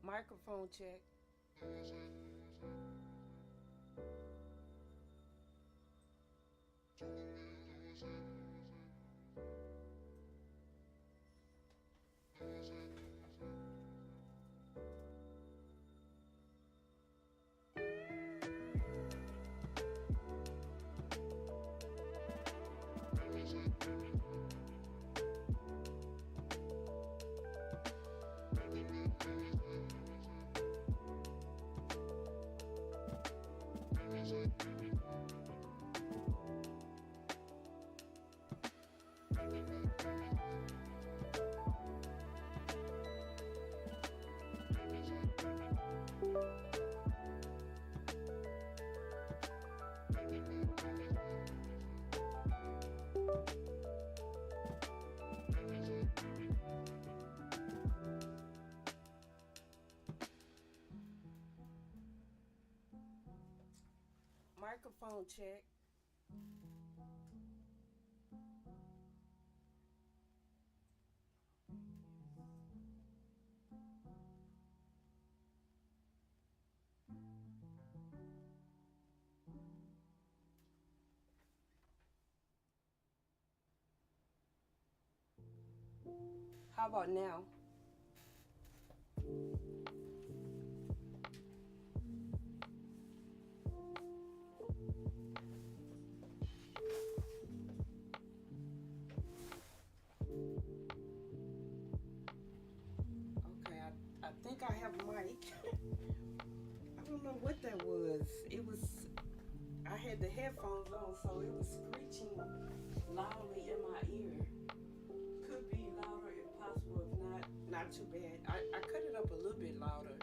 Microphone check. Microphone check. How about now? Okay, I think I have a mic. I don't know what that was. I had the headphones on, so it was screeching loudly in my ear. Could be louder if possible, if not too bad. I cut it up a little bit louder.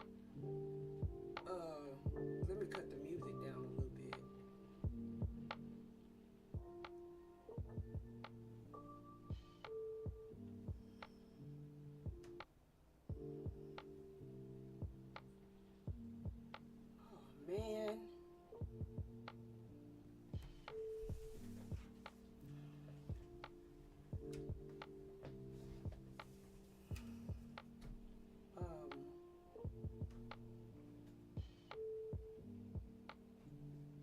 Let me cut the music down a little bit. Oh man.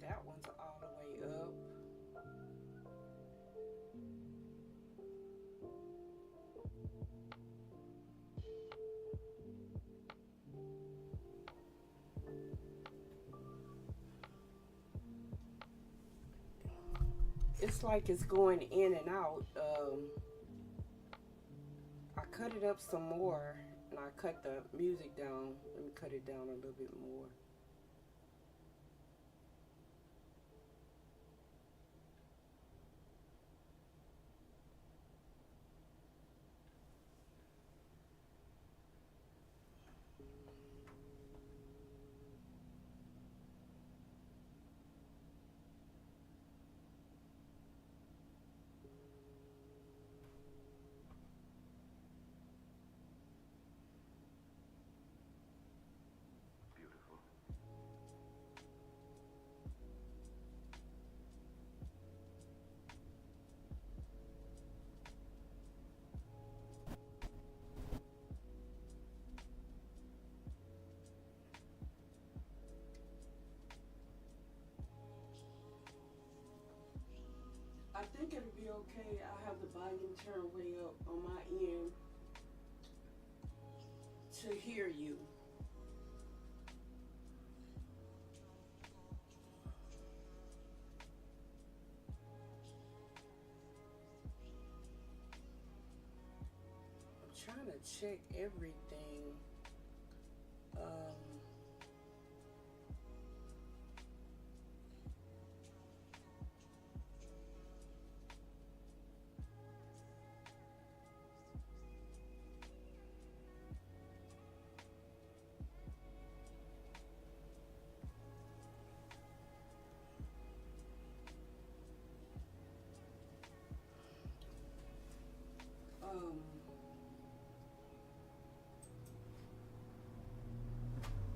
That one's all the way up. It's like it's going in and out. I cut it up some more and I cut the music down. Let me cut it down a little bit more. I think it'll be okay. I have the volume turned way up on my end to hear you. I'm trying to check everything.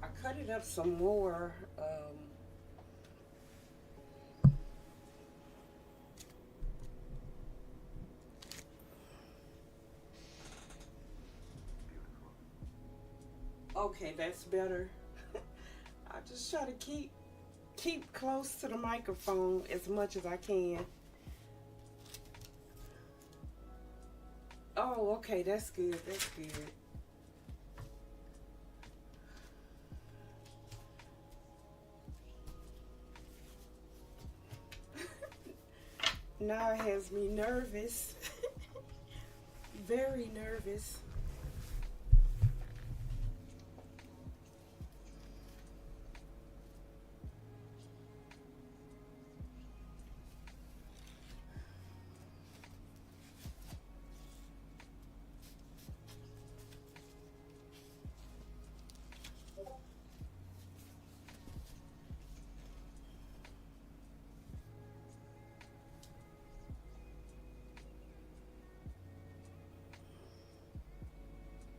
I cut it up some more. Okay, that's better. I just try to keep close to the microphone as much as I can. Oh, okay, that's good. That's good. Now it has me nervous. Very nervous.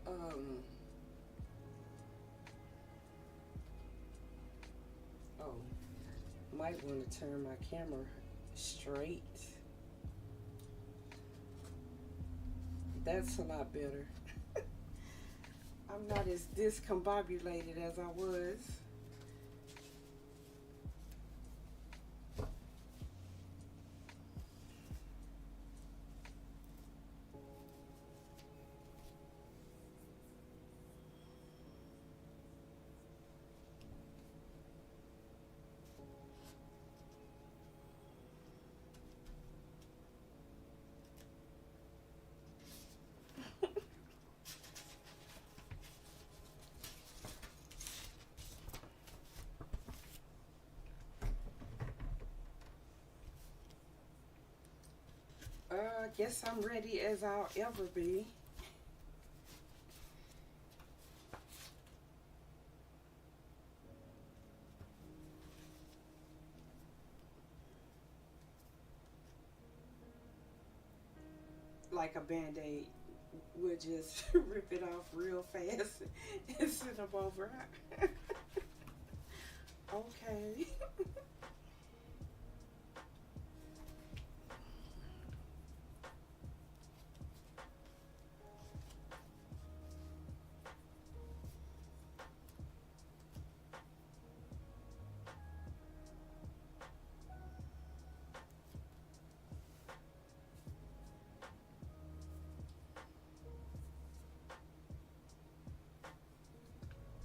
Um, oh, might want to turn my camera straight. That's a lot better. I'm not as discombobulated as I was. I guess I'm ready as I'll ever be. Like a band-aid. We'll just rip it off real fast and send them over. Okay.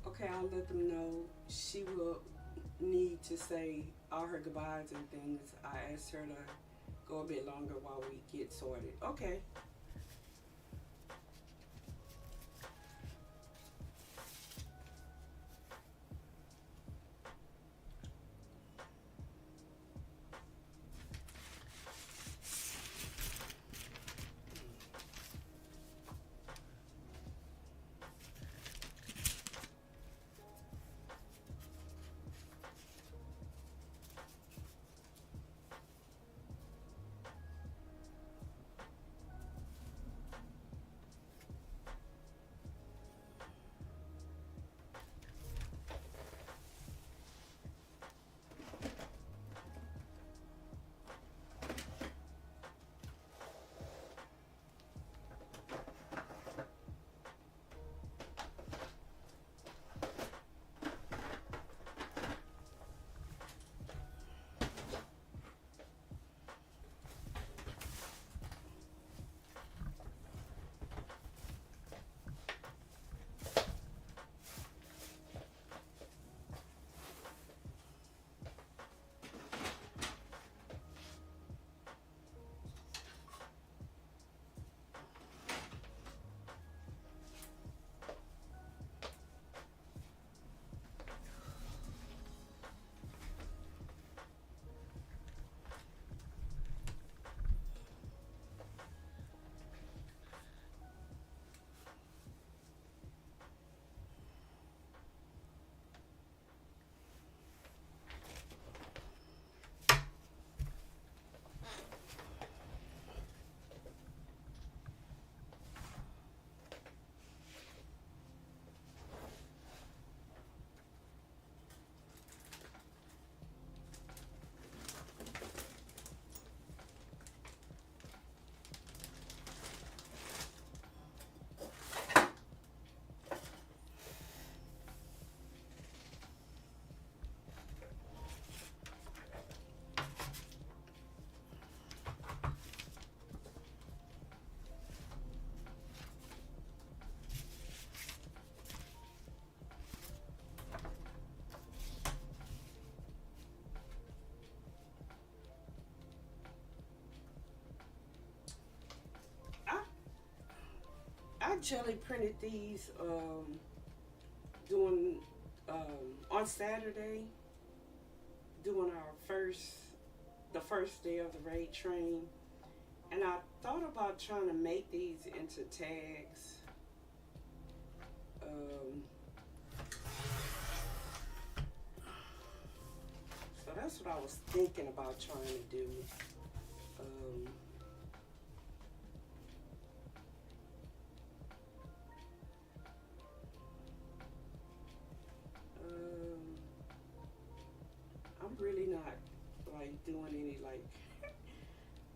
Okay, I'll let them know she will need to say all her goodbyes and things. I asked her to go a bit longer while we get sorted. Okay. jelly printed these doing on Saturday, doing the first day of the raid train, and I thought about trying to make these into tags. So that's what I was thinking about trying to do. I'm really not like doing any like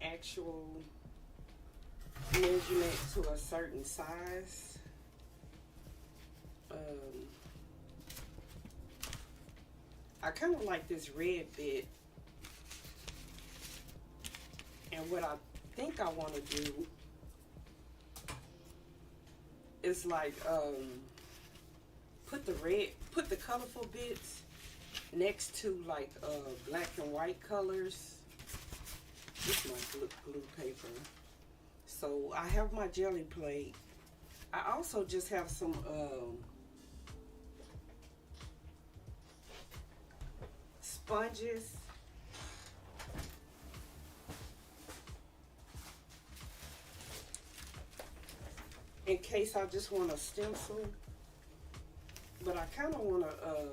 actual measurement to a certain size. I kind of like this red bit, and what I think I want to do is like put the colorful bits next to like black and white colors. This is my glue paper. So I have my jelly plate. I also just have some sponges. In case I just want a stencil. But I kind of want to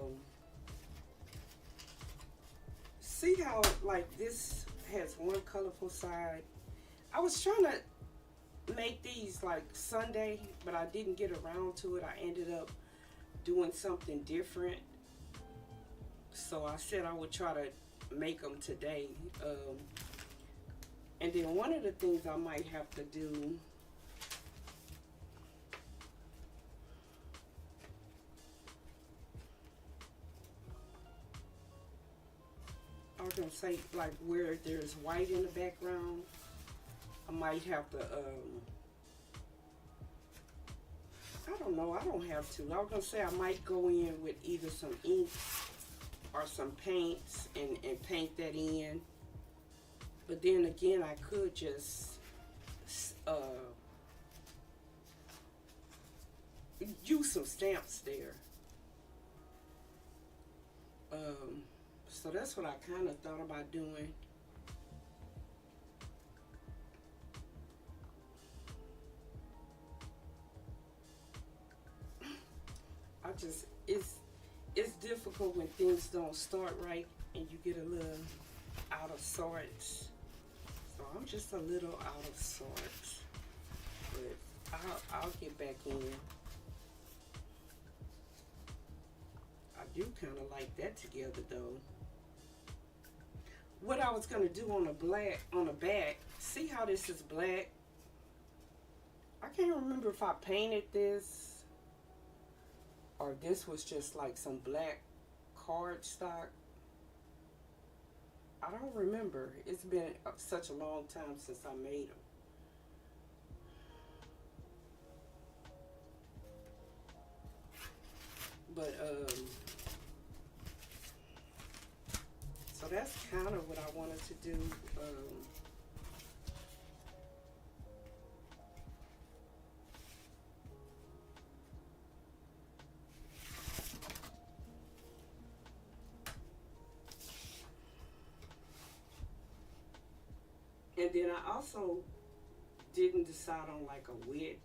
see how like this has one colorful side. I was trying to make these like Sunday, but I didn't get around to it. I ended up doing something different. So I said I would try to make them today. And then one of the things I might have to do, I was gonna say like where there's white in the background, I might have to, I don't know, I don't have to. I was gonna say I might go in with either some ink or some paints and paint that in. But then again, I could just use some stamps there. So that's what I kind of thought about doing. It's difficult when things don't start right and you get a little out of sorts. So I'm just a little out of sorts, but I'll get back in. I do kind of like that together though. What I was gonna do on the back, see how this is black? I can't remember if I painted this or this was just like some black cardstock. I don't remember. It's been such a long time since I made them. But so that's kind of what I wanted to do. And then I also didn't decide on like a width.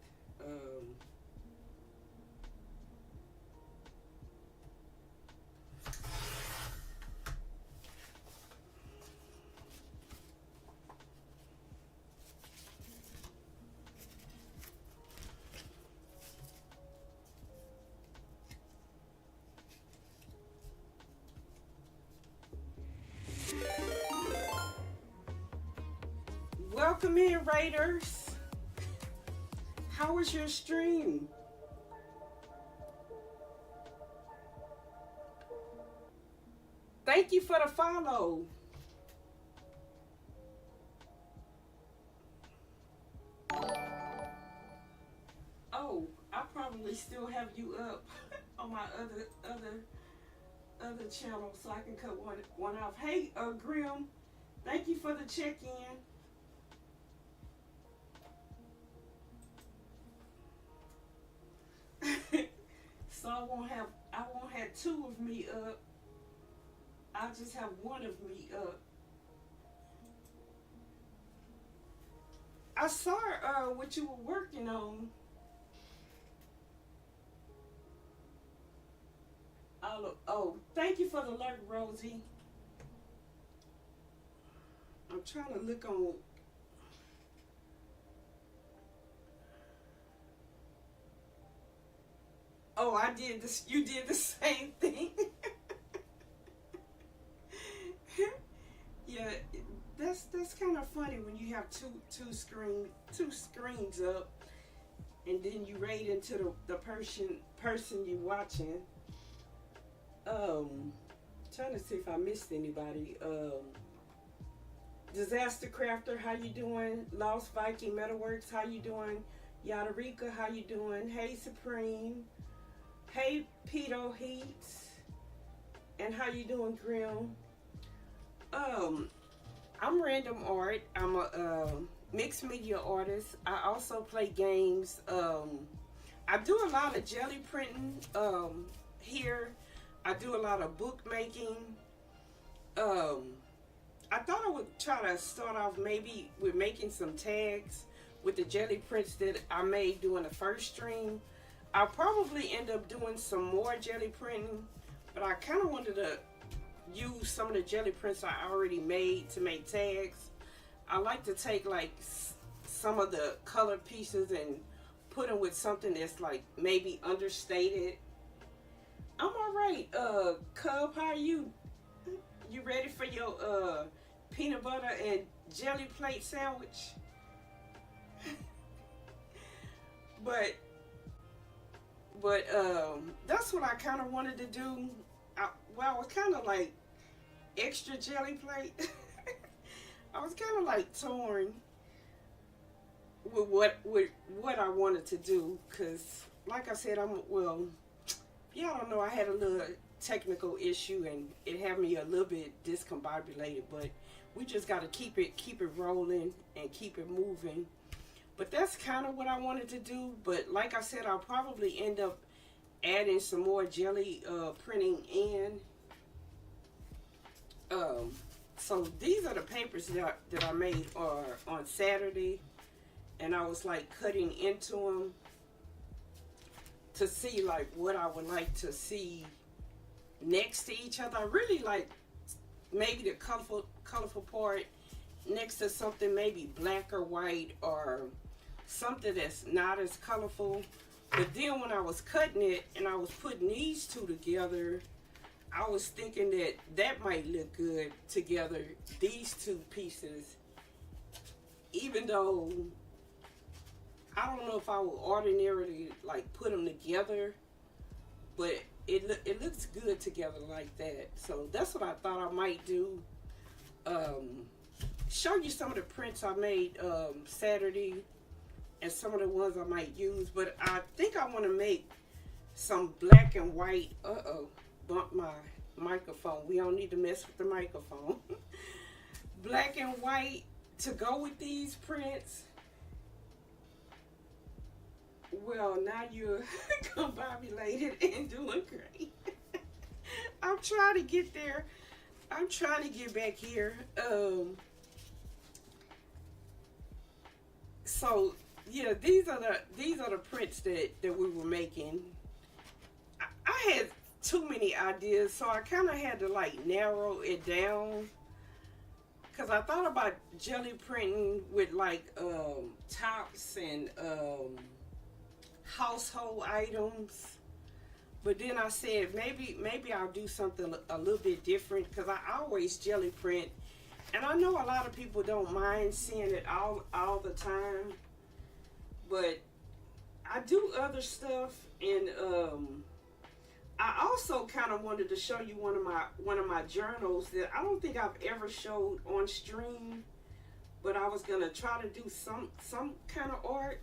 Welcome in, Raiders. How was your stream? Thank you for the follow. Oh, I probably still have you up on my other channel, so I can cut one off. Hey, Grim, thank you for the check-in. won't have two of me up. I'll just have one of me up. I saw what you were working on. Oh, thank you for the alert, Rosie. I'm trying to look on. Oh, I did this. You did the same thing. Yeah, that's kind of funny when you have two screens up, and then you raid into the person you watching. Trying to see if I missed anybody. Disaster Crafter, how you doing? Lost Viking Metalworks, how you doing? Yadarika, how you doing? Hey Supreme. Hey Peto Heats. And how you doing, Grim? I'm Random Art. I'm a mixed media artist. I also play games. I do a lot of jelly printing here. I do a lot of bookmaking. I thought I would try to start off maybe with making some tags with the jelly prints that I made during the first stream. I'll probably end up doing some more jelly printing, but I kind of wanted to use some of the jelly prints I already made to make tags. I like to take like some of the colored pieces and put them with something that's like maybe understated. I'm alright, Cub, how are you? You ready for your peanut butter and jelly plate sandwich? but that's what I kind of wanted to do. I was kind of like extra jelly plate. I was kind of like torn with what I wanted to do, because like I said, y'all don't know, I had a little technical issue and it had me a little bit discombobulated, but we just got to keep it rolling and keep it moving. But that's kind of what I wanted to do. But like I said, I'll probably end up adding some more jelly printing in. So these are the papers that I made on Saturday, and I was like cutting into them to see like what I would like to see next to each other. I really like maybe the colorful part next to something maybe black or white, or something that's not as colorful. But then when I was cutting it and I was putting these two together, I was thinking that might look good together, these two pieces, even though I don't know if I would ordinarily like put them together, but it looks good together like that. So that's what I thought I might do. Show you some of the prints I made Saturday and some of the ones I might use. But I think I want to make some black and white. Bumped my microphone. We don't need to mess with the microphone. Black and white to go with these prints. Well, now you're combobulated and doing great. I'm trying to get there. I'm trying to get back here. So yeah, these are the prints that we were making. I had too many ideas, so I kind of had to like narrow it down, because I thought about jelly printing with like tops and household items, but then I said maybe I'll do something a little bit different, because I always jelly print, and I know a lot of people don't mind seeing it all the time, but I do other stuff. And I also kind of wanted to show you one of my journals that I don't think I've ever showed on stream, but I was gonna try to do some kind of art.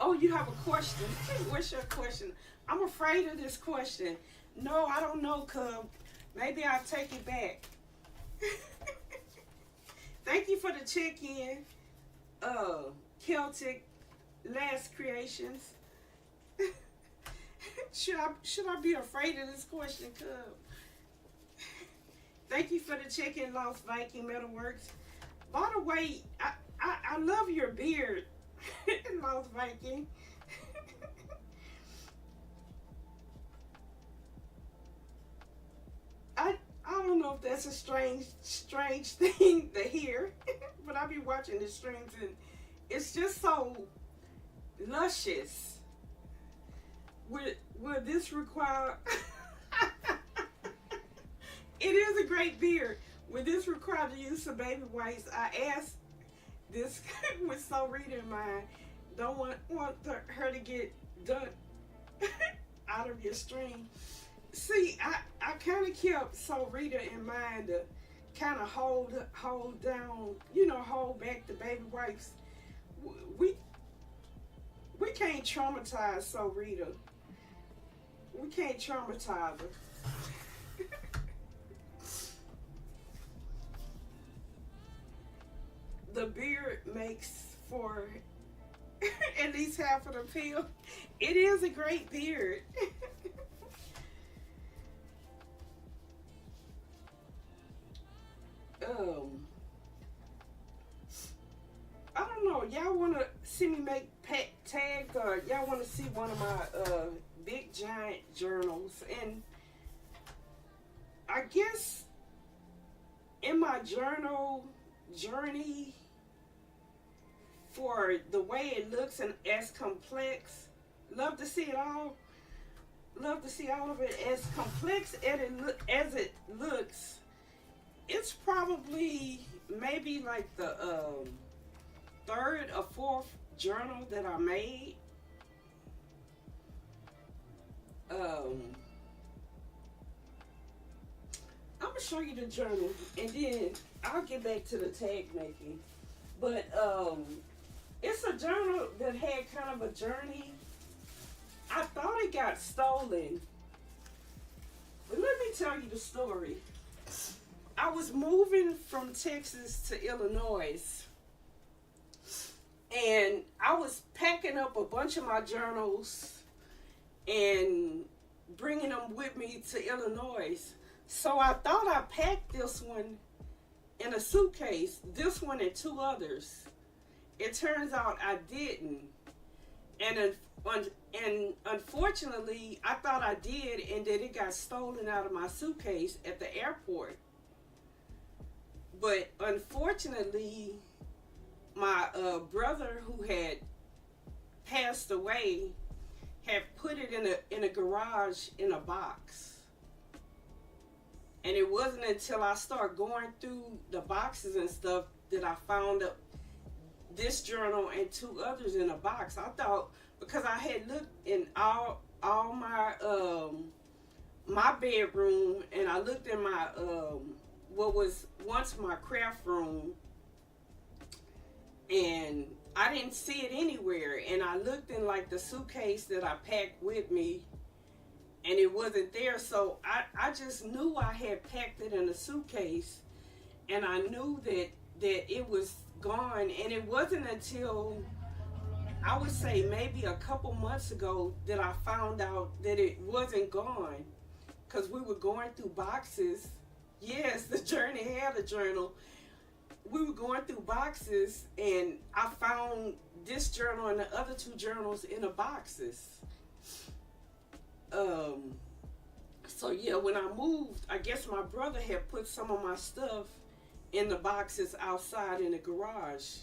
Oh, you have a question? What's your question? I'm afraid of this question. No, I don't know, Cub. Maybe I'll take it back. Thank you for the check-in. Celtic Last Creations. Should I be afraid of this question, Cub? Thank you for the check-in, Lost Viking Metalworks. By the way, I love your beard, Lost Viking. I I don't know if that's a strange thing to hear, but I be watching the streams and it's just so luscious. Would this require? It is a great beard. Would this require the use of baby wipes? I asked this with so Rita in mind. Don't want her to get done out of your stream. See, I kind of kept so Rita in mind to kind of hold down, hold back the baby wipes. We we can't traumatize so Rita. We can't traumatize her. The beard makes for at least half of the peel. It is a great beard. I don't know. Y'all want to see me make tags, or y'all want to see one of my big giant journals? And I guess in my journal journey, for the way it looks and as complex, love to see it all. Love to see all of it as complex as it looks. It's probably maybe like the third or fourth journal that I made. I'm gonna show you the journal and then I'll get back to the tag making. But it's a journal that had kind of a journey. I thought it got stolen, but let me tell you the story. I was moving from Texas to Illinois, and I was packing up a bunch of my journals and bringing them with me to Illinois. So I thought I packed this one in a suitcase, this one and two others. It turns out I didn't. And unfortunately, I thought I did, and then it got stolen out of my suitcase at the airport. But unfortunately, my brother, who had passed away, had put it in a garage in a box. And it wasn't until I started going through the boxes and stuff that I found up this journal and two others in a box. I thought, because I had looked in all my my bedroom, and I looked in my what was once my craft room, and I didn't see it anywhere. And I looked in like the suitcase that I packed with me, and it wasn't there. So I just knew I had packed it in a suitcase, and I knew that it was gone. And it wasn't until, I would say, maybe a couple months ago that I found out that it wasn't gone, because we were going through boxes. Yes, the journey had a journal. We were going through boxes, and I found this journal and the other two journals in the boxes. So yeah, when I moved, I guess my brother had put some of my stuff in the boxes outside in the garage.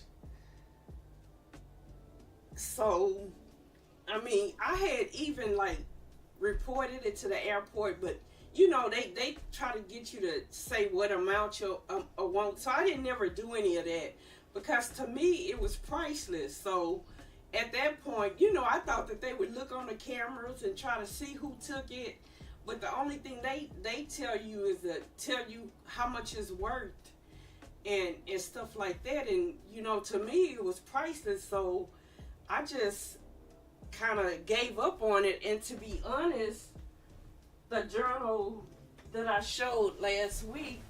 So, I mean, I had even like reported it to the airport, but you know, they try to get you to say what amount you want. So I didn't never do any of that, because to me it was priceless. So at that point, you know, I thought that they would look on the cameras and try to see who took it. But the only thing they tell you is to tell you how much it's worth and stuff like that. And, you know, to me it was priceless. So I just kind of gave up on it. And to be honest, the journal that I showed last week,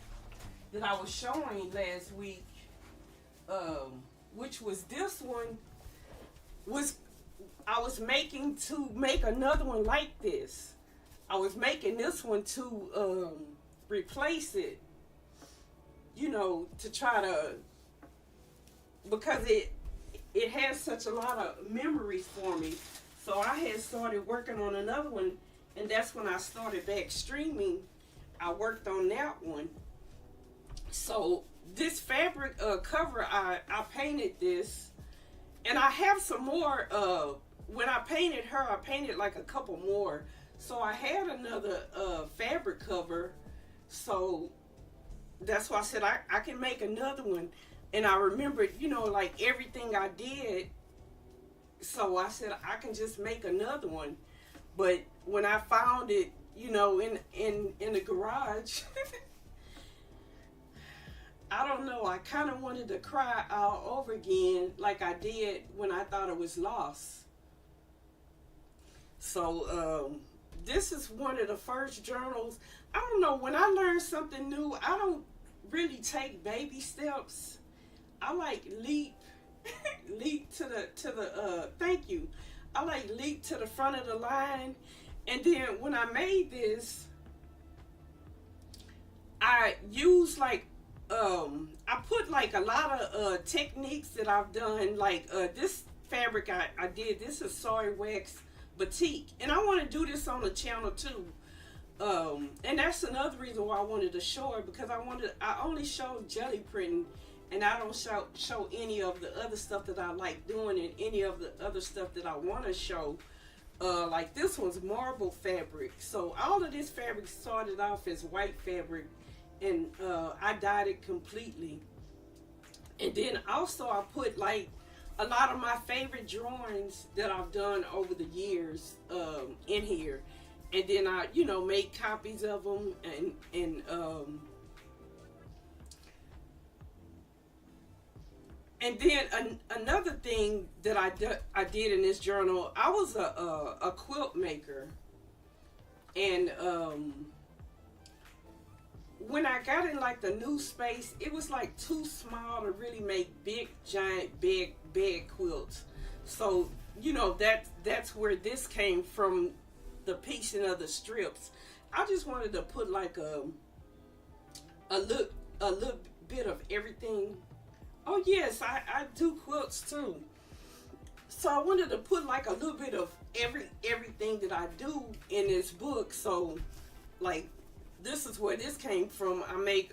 that I was showing last week, which was this one, was I was making to make another one like this. I was making this one to replace it, you know, to try to, because it has such a lot of memories for me. So I had started working on another one, and that's when I started back streaming. I worked on that one. So this fabric cover, I painted this, and I have some more. When I painted her, I painted like a couple more. So I had another fabric cover. So that's why I said I can make another one. And I remembered, you know, like everything I did. So I said I can just make another one. But when I found it, you know, in the garage, I don't know, I kind of wanted to cry all over again like I did when I thought it was lost. So this is one of the first journals. I don't know, when I learn something new, I don't really take baby steps. I like leap to the thank you. I like leap to the front of the line. And then when I made this, I used like I put like a lot of techniques that I've done. Like this fabric I did, this is soy wax batik, and I want to do this on the channel too. And that's another reason why I wanted to show it, because I only show jelly printing, and I don't show any of the other stuff that I like doing, and any of the other stuff that I want to show. Like this one's marble fabric. So all of this fabric started off as white fabric, and I dyed it completely. And then also I put like a lot of my favorite drawings that I've done over the years in here. And then I, you know, make copies of them, and then another thing that I did in this journal, I was a quilt maker, and when I got in like the new space, it was like too small to really make big, giant, big bed quilts. So you know that's where this came from, the piecing of the strips. I just wanted to put like a little bit of everything. Oh yes, I do quilts too. So I wanted to put like a little bit of everything that I do in this book. So like this is where this came from. I make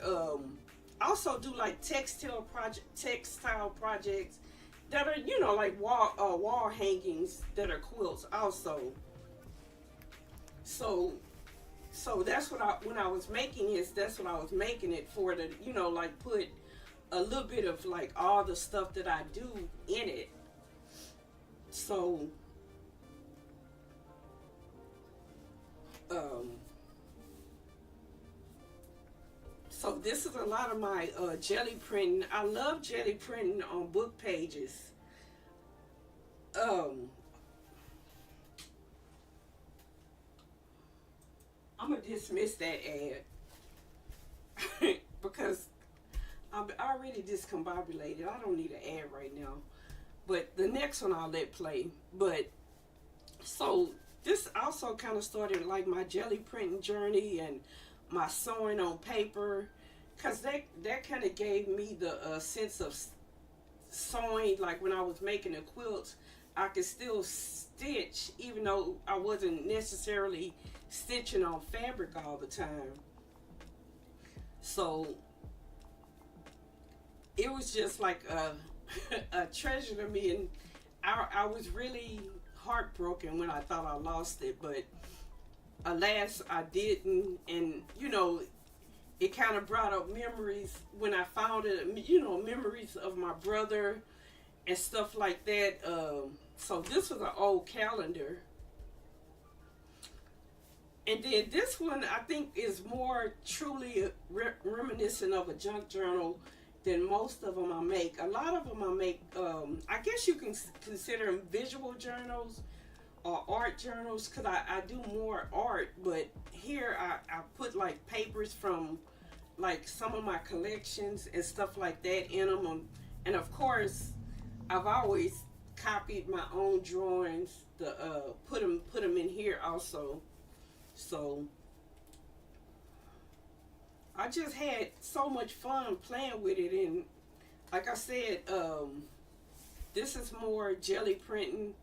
also do like textile projects that are, you know, like wall hangings that are quilts also. So that's what when I was making this, that's what I was making it for, to, you know, like put a little bit of like all the stuff that I do in it. So so this is a lot of my jelly printing. I love jelly printing on book pages. I'm gonna dismiss that ad because I'm already discombobulated. I don't need an ad right now. But the next one I'll let play. But so this also kind of started like my jelly printing journey and my sewing on paper, because that kind of gave me the sense of sewing. Like when I was making the quilts, I could still stitch even though I wasn't necessarily stitching on fabric all the time. So it was just like a treasure to me, and I was really heartbroken when I thought I lost it, but alas I didn't. And you know, it kind of brought up memories when I found it, you know, memories of my brother and stuff like that. So this was an old calendar. And then this one I think is more truly reminiscent of a junk journal than most of them I make. A lot of them I make, I guess you can consider them visual journals or art journals, because I do more art. But here I put like papers from like some of my collections and stuff like that in them. And of course, I've always copied my own drawings. Put them in here also. So I just had so much fun playing with it, and like I said, this is more jelly printing.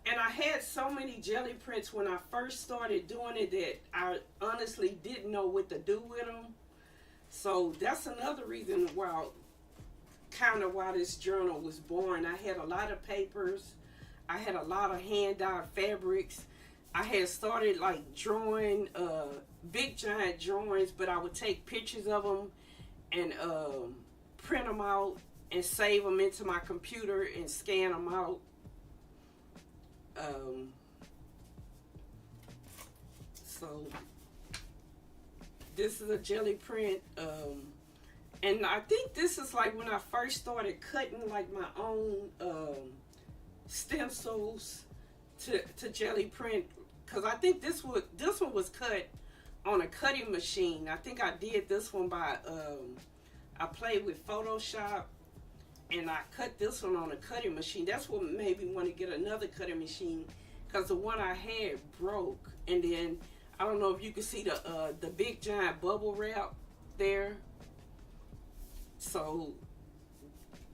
And I had so many jelly prints when I first started doing it that I honestly didn't know what to do with them. So that's another reason why this journal was born. I had a lot of papers. I had a lot of hand-dyed fabrics. I had started like drawing big giant drawings, but I would take pictures of them and print them out and save them into my computer and scan them out. So this is a jelly print, and I think this is like when I first started cutting like my own stencils to jelly print, because I think this one was cut on a cutting machine. I think I did this one by I played with Photoshop, and I cut this one on a cutting machine. That's what made me want to get another cutting machine, because the one I had broke. And then I don't know if you can see the big giant bubble wrap there. So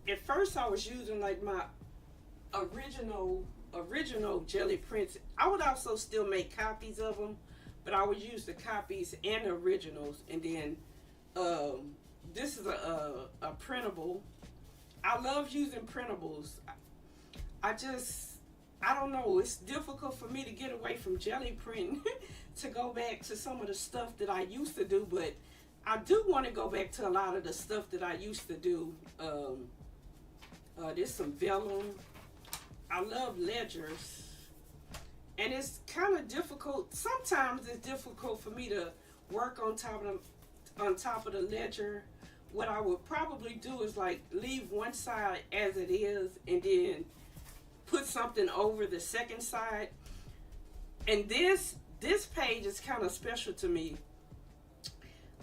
at first I was using like my original jelly prints. I would also still make copies of them, but I would use the copies and the originals. And then this is a printable. I love using printables. I don't know, it's difficult for me to get away from jelly printing to go back to some of the stuff that I used to do, but I do want to go back to a lot of the stuff that I used to do. There's some vellum. I love ledgers. And it's kind of difficult. Sometimes it's difficult for me to work on top of the ledger. What I would probably do is like leave one side as it is and then put something over the second side. And this page is kind of special to me.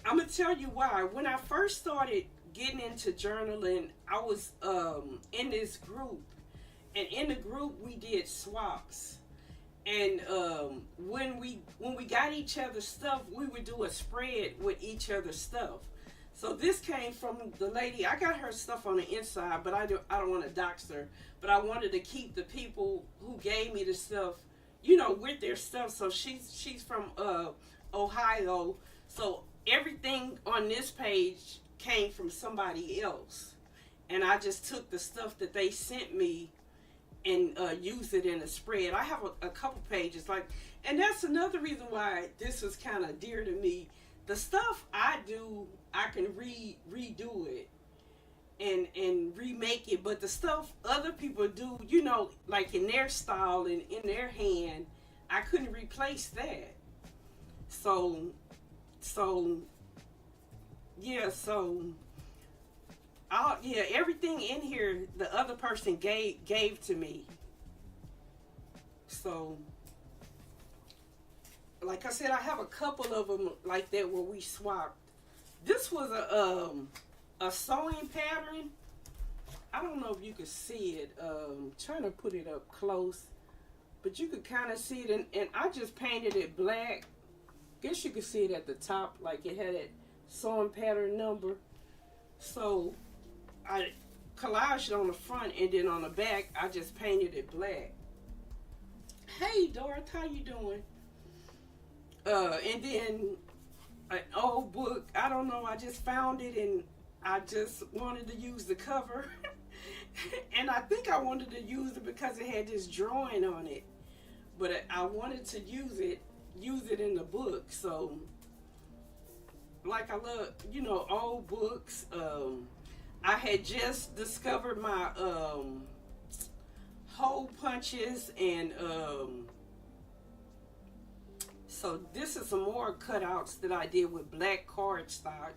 I'm gonna tell you why. When I first started getting into journaling, I was in this group, and in the group we did swaps. And when we got each other's stuff, we would do a spread with each other's stuff. So this came from the lady. I got her stuff on the inside, but I don't want to dox her. But I wanted to keep the people who gave me the stuff, with their stuff. So she's from Ohio. So everything on this page came from somebody else, and I just took the stuff that they sent me and used it in a spread. I have a couple pages and that's another reason why this is kind of dear to me. The stuff I do, I can redo it and remake it, but the stuff other people do, like in their style and in their hand, I couldn't replace that. So everything in here the other person gave to me. So like I said, I have a couple of them like that where we swapped. This was a sewing pattern. I don't know if you can see it. Trying to put it up close, but you could kind of see it. And I just painted it black. Guess you could see it at the top, like it had that sewing pattern number. So I collaged it on the front, and then on the back I just painted it black. Hey Dorothy, how you doing? And then an old book, I don't know, I just found it and I just wanted to use the cover. And I think I wanted to use it because it had this drawing on it, but I wanted to use it in the book. So like I love, old books. I had just discovered my hole punches, and so this is some more cutouts that I did with black cardstock.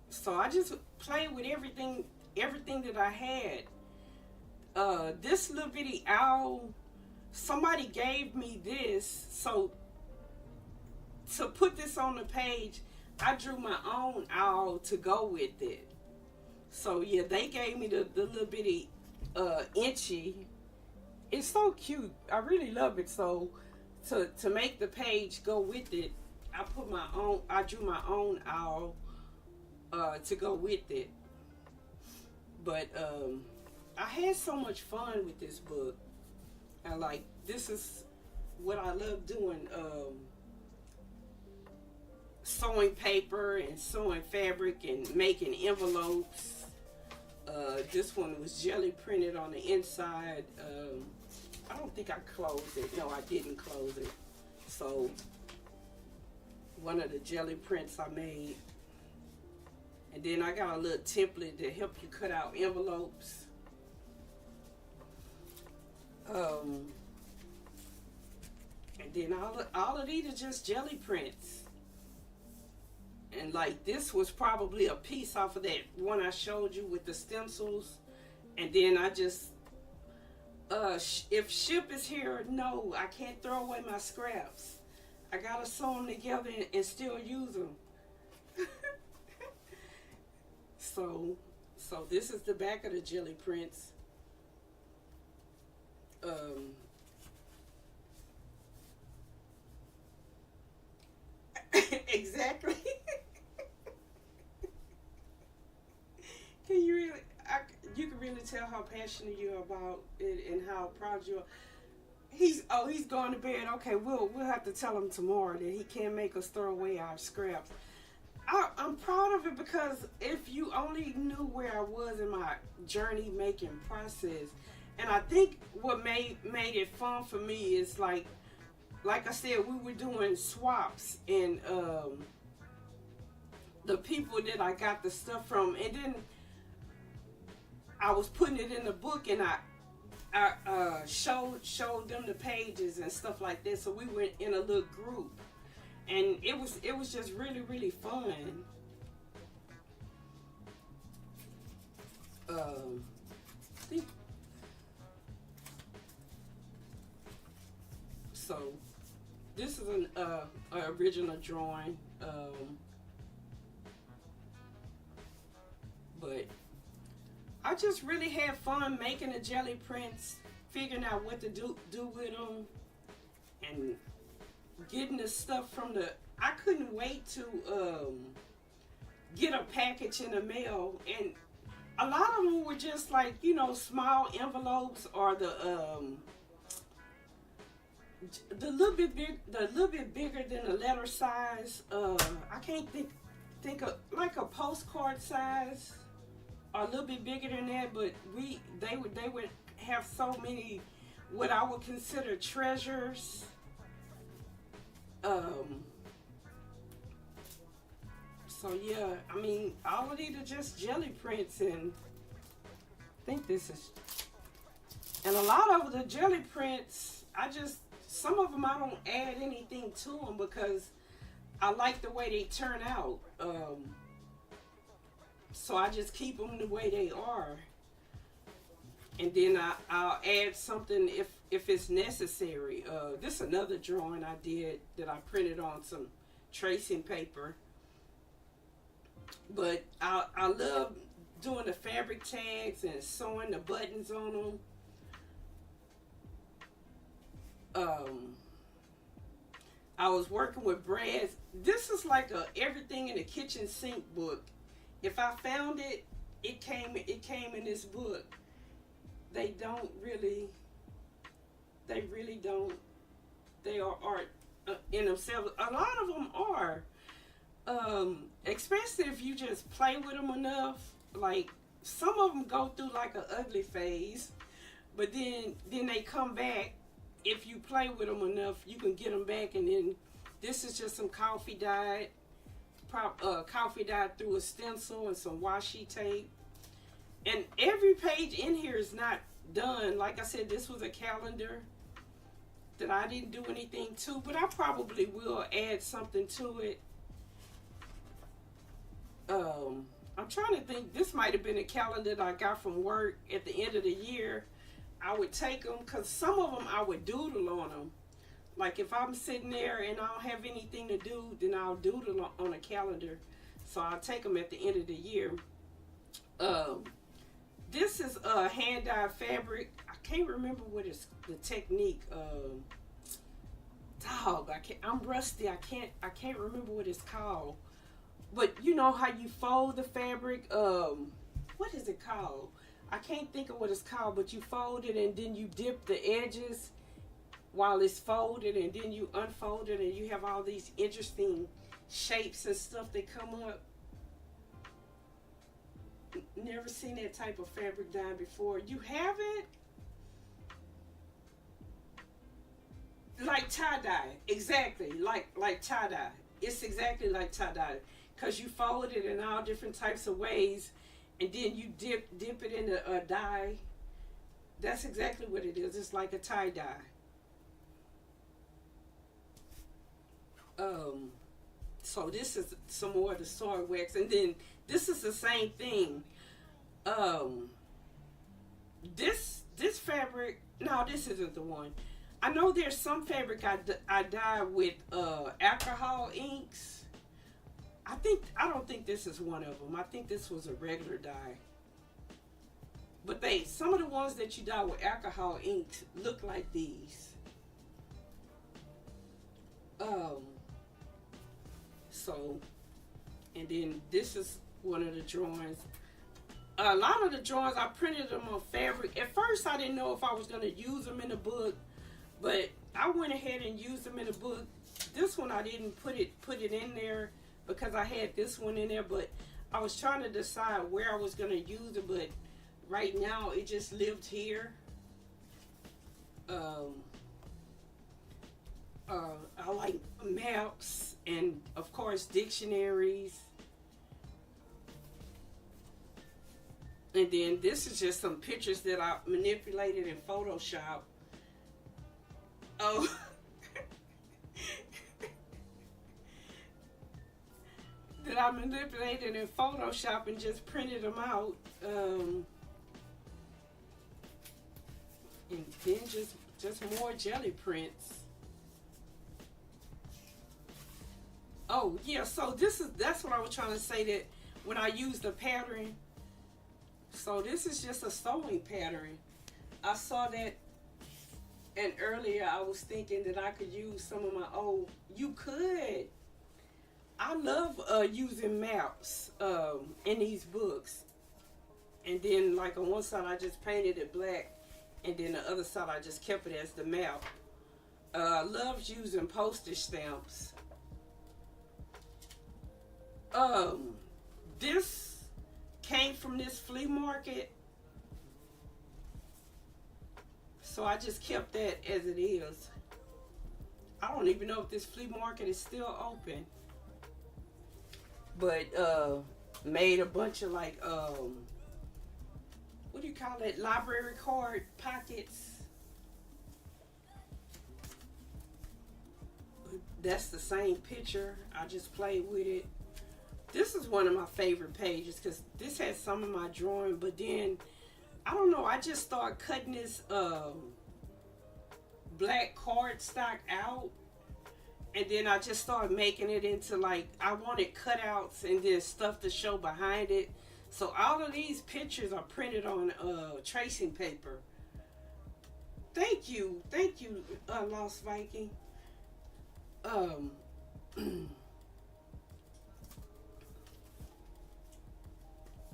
So I just played with everything that I had. This little bitty owl, somebody gave me this, so to put this on the page, I drew my own owl to go with it. So yeah, they gave me the little bitty inchy. It's so cute. I really love it. So to make the page go with it, I put my own. I drew my own owl to go with it. But I had so much fun with this book. I like this is what I love doing. Sewing paper and sewing fabric and making envelopes. This one was jelly printed on the inside. I don't think I closed it. No, I didn't close it. So one of the jelly prints I made. And then I got a little template to help you cut out envelopes. And then all of these are just jelly prints. And like this was probably a piece off of that one I showed you with the stencils. And then I just, if Ship is here, no, I can't throw away my scraps. I gotta sew them together and still use them. So this is the back of the jelly prints. Exactly. Can you really? You can really tell how passionate you are about it and how proud you are. He's going to bed. Okay, we'll have to tell him tomorrow that he can't make us throw away our scraps. I'm proud of it because if you only knew where I was in my journey making process, and I think what made it fun for me is like I said, we were doing swaps and the people that I got the stuff from, and then I was putting it in the book and I showed them the pages and stuff like that. So we went in a little group. And it was just really, really fun. So this is an original drawing, but I just really had fun making the jelly prints, figuring out what to do with them, and getting the stuff from the. I couldn't wait to get a package in the mail, and a lot of them were just like, you know, small envelopes or the little bit bigger than the letter size. I can't think of like a postcard size, or a little bit bigger than that. But they would have so many what I would consider treasures. So yeah, I mean, all of these are just jelly prints, and I think this is, and a lot of the jelly prints, some of them I don't add anything to them because I like the way they turn out. So I just keep them the way they are, and then I'll add something if it's necessary. This is another drawing I did that I printed on some tracing paper. But I love doing the fabric tags and sewing the buttons on them. I was working with brads. This is like a everything in the kitchen sink book. If I found it, it came in this book. They really don't. They are art in themselves. A lot of them are. Especially if you just play with them enough. Like some of them go through like an ugly phase, but then they come back. If you play with them enough, you can get them back. And then this is just some coffee dyed through a stencil and some washi tape. And every page in here is not done. Like I said, this was a calendar that I didn't do anything to, but I probably will add something to it. I'm trying to think. This might have been a calendar that I got from work at the end of the year. I would take them, because some of them I would doodle on them. Like if I'm sitting there and I don't have anything to do, then I'll doodle on a calendar. So I'll take them at the end of the year. Um, this is hand dyed fabric. I can't remember what is the technique. Dog, I'm rusty. I can't remember what it's called. But you know how you fold the fabric? What is it called? I can't think of what it's called, but you fold it and then you dip the edges while it's folded, and then you unfold it and you have all these interesting shapes and stuff that come up. Never seen that type of fabric done before. You haven't? Like tie-dye. Exactly. Like tie-dye. It's exactly like tie-dye. Because you fold it in all different types of ways, and then you dip it in a dye. That's exactly what it is. It's like a tie-dye. So this is some more of the soy wax, and then this is the same thing. This fabric, no, this isn't the one. I know there's some fabric I dye with alcohol inks. I don't think this is one of them. I think this was a regular dye. But some of the ones that you dye with alcohol inks look like these. So, and then this is one of the drawings. A lot of the drawings, I printed them on fabric. At first, I didn't know if I was going to use them in the book, but I went ahead and used them in the book. This one, I didn't put it in there because I had this one in there, but I was trying to decide where I was going to use it, but right now, it just lived here. I like maps and, of course, dictionaries. And then this is just some pictures that I manipulated in Photoshop. Oh. That I manipulated in Photoshop and just printed them out. And then just more jelly prints. Oh yeah, so that's what I was trying to say, that when I use the pattern. So this is just a sewing pattern. I saw that, and earlier I was thinking that I could use some of my old. You could. I love using maps in these books, and then like on one side I just painted it black, and then the other side I just kept it as the map. Love using postage stamps. This came from this flea market, so I just kept that as it is. I don't even know if this flea market is still open, but made a bunch of like what do you call it, library card pockets. That's the same picture. I just played with it. This is one of my favorite pages because this has some of my drawing, but then I don't know, I just started cutting this black cardstock out, and then I just started making it into, like, I wanted cutouts and then stuff to show behind it. So all of these pictures are printed on tracing paper. Thank you, Lost Viking.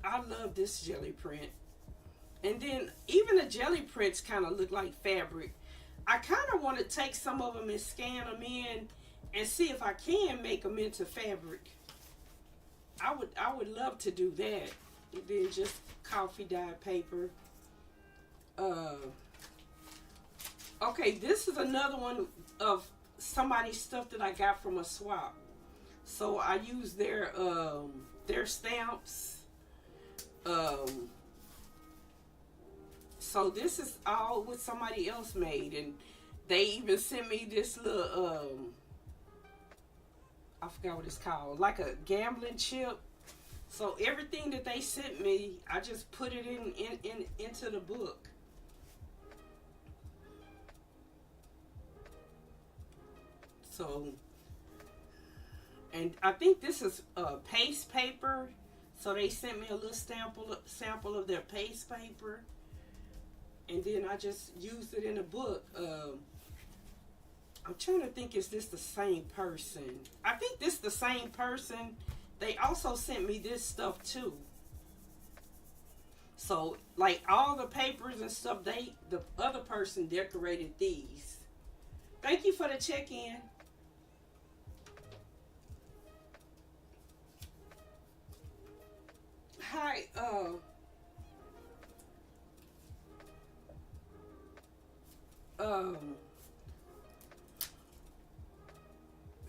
I love this jelly print. And then even the jelly prints kind of look like fabric. I kind of want to take some of them and scan them in and see if I can make them into fabric. I would love to do that. And then just coffee dyed paper. Okay, this is another one of somebody's stuff that I got from a swap. So I use their stamps. So this is all what somebody else made, and they even sent me this little I forgot what it's called, like a gambling chip. So everything that they sent me, I just put it into the book. So, and I think this is paste paper. So they sent me a little sample of their paste paper, and then I just used it in a book. I'm trying to think, is this the same person? I think this is the same person. They also sent me this stuff too. So like all the papers and stuff, the other person decorated these. Thank you for the check-in. Hi,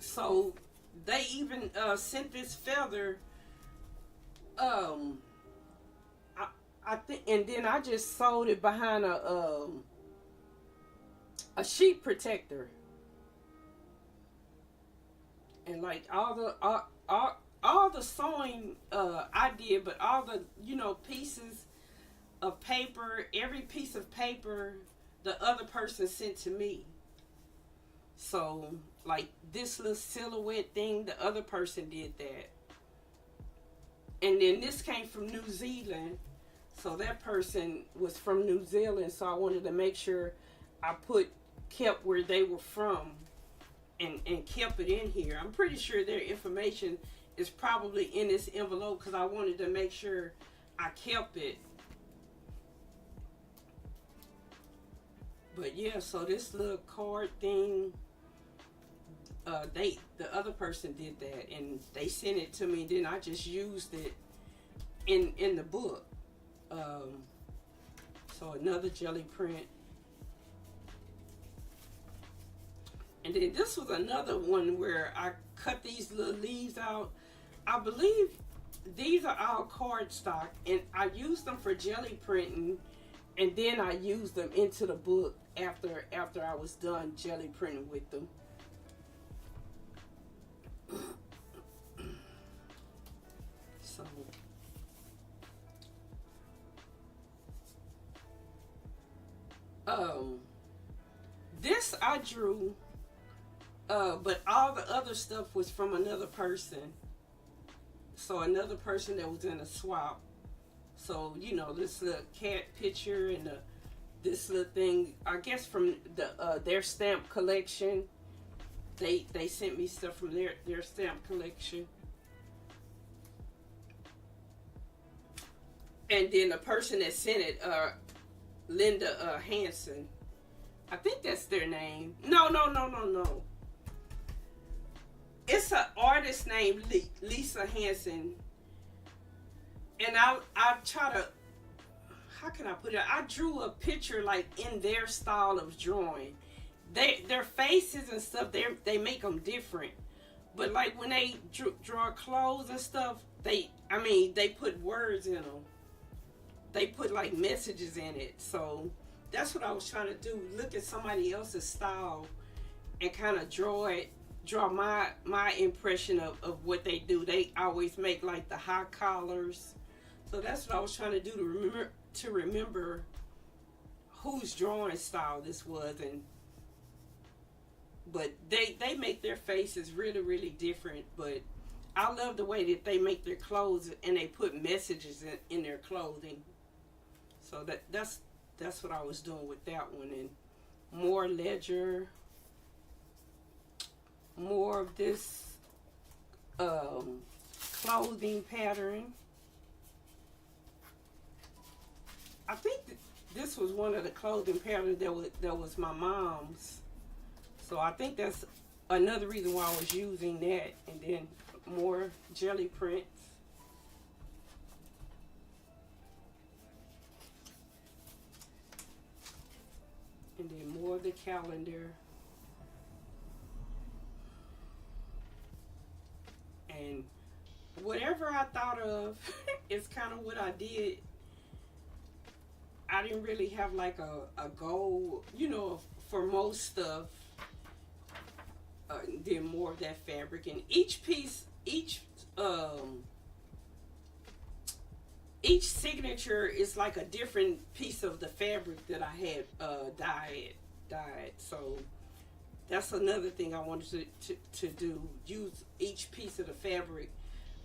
so they even sent this feather. Um, I think, and then I just sewed it behind a sheet protector, and like all the sewing I did, but all the pieces of paper, every piece of paper the other person sent to me. So like this little silhouette thing, the other person did that. And then this came from New Zealand. So that person was from New Zealand, so I wanted to make sure I kept where they were from and kept it in here. I'm pretty sure their information is probably in this envelope because I wanted to make sure I kept it. But yeah, so this little card thing, the other person did that, and they sent it to me. And then I just used it in the book. So another jelly print, and then this was another one where I cut these little leaves out. I believe these are all cardstock, and I used them for jelly printing, and then I used them into the book after I was done jelly printing with them. So this I drew, but all the other stuff was from another person. So another person that was in a swap. So this little cat picture and this little thing, I guess from their stamp collection. They sent me stuff from their stamp collection. And then the person that sent it, Linda Hansen. I think that's their name. No. It's an artist named Lisa Hansen. And I try to, how can I put it? I drew a picture like in their style of drawing. Their faces and stuff, they make them different. But like when they draw clothes and stuff, they put words in them. They put like messages in it. So that's what I was trying to do. Look at somebody else's style and kind of draw my impression of what they do. They always make like the high collars. So that's what I was trying to do to remember whose drawing style this was. But they make their faces really, really different. But I love the way that they make their clothes and they put messages in their clothing. So that's what I was doing with that one. And more ledger, more of this clothing pattern. I think this was one of the clothing patterns that was my mom's. So I think that's another reason why I was using that. And then more jelly prints. And then more of the calendar. And whatever I thought of is kind of what I did. I didn't really have like a goal, for most stuff. Then more of that fabric. And each piece, each signature is like a different piece of the fabric that I had dyed. So that's another thing I wanted to do. Use each piece of the fabric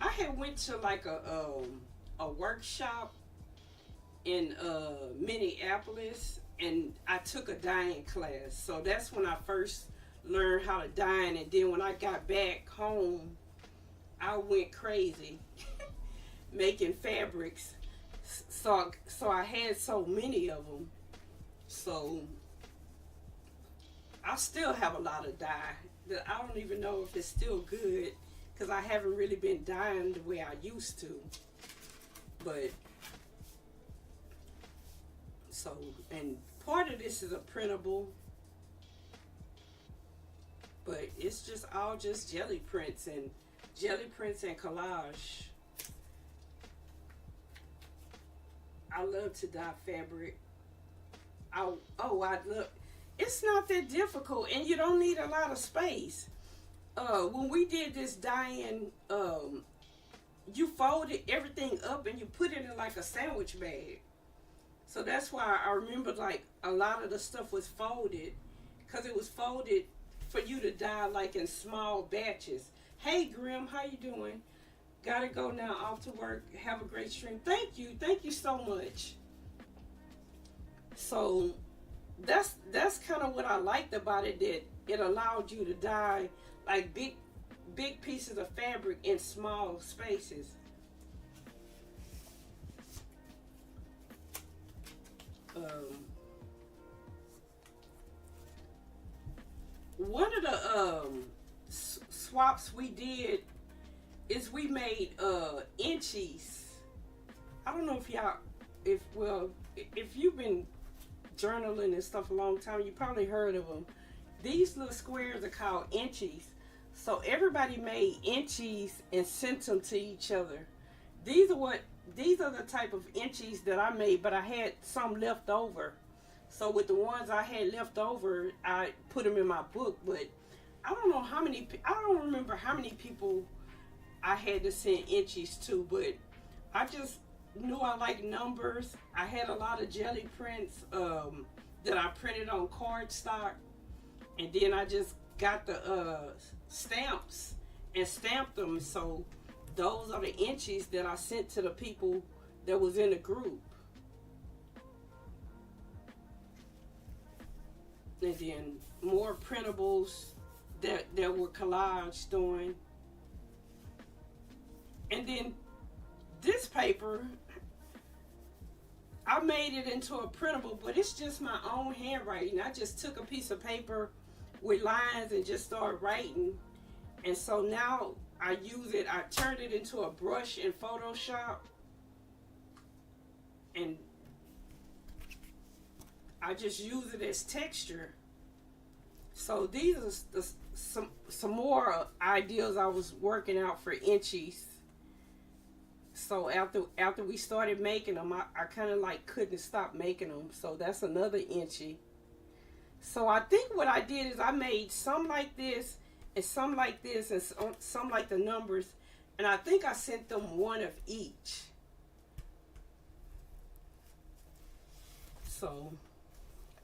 I had went to like a workshop in Minneapolis, and I took a dyeing class. So that's when I first learned how to dye, and then when I got back home, I went crazy making fabrics. So I had so many of them. So I still have a lot of dye that I don't even know if it's still good because I haven't really been dyeing the way I used to. But so, and part of this is a printable, but it's just all just jelly prints and collage. I love to dye fabric. I love. It's not that difficult, and you don't need a lot of space. When we did this dyeing, you folded everything up and you put it in like a sandwich bag. So that's why I remember like a lot of the stuff was folded, because it was folded for you to dye like in small batches. Hey Grim, how you doing? Gotta go now, off to work. Have a great stream. Thank you so much. So that's kind of what I liked about it, that it allowed you to dye like big pieces of fabric in small spaces. One of the swaps we did is we made inchies. I don't know if you've been journaling and stuff a long time, you probably heard of them. These little squares are called inchies. So everybody made inchies and sent them to each other. These are the type of inchies that I made, but I had some left over. So with the ones I had left over, I put them in my book. But I don't remember how many people I had to send inchies to, but I just knew I liked numbers. I had a lot of jelly prints that I printed on cardstock, and then I just got the stamps and stamped them. So those are the inchies that I sent to the people that was in the group. And then more printables that were collage doing. And then this paper, I made it into a printable, but it's just my own handwriting. I just took a piece of paper with lines and just started writing. And so now I use it, I turned it into a brush in Photoshop. And I just use it as texture. So these are some more ideas I was working out for inchies. So after we started making them, I kind of like couldn't stop making them. So that's another inchy. So I think what I did is I made some like this and some like this and some like the numbers. And I think I sent them one of each. So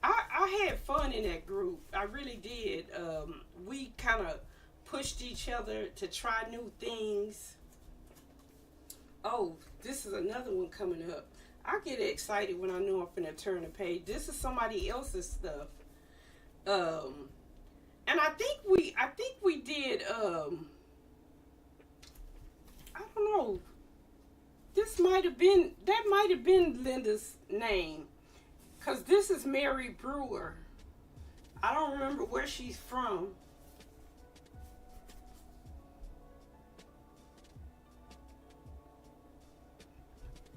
I had fun in that group. I really did. We kind of pushed each other to try new things. Oh, this is another one coming up. I get excited when I know I'm finna turn the page. This is somebody else's stuff. And I think we did, I don't know. That might have been Linda's name. Because this is Mary Brewer. I don't remember where she's from.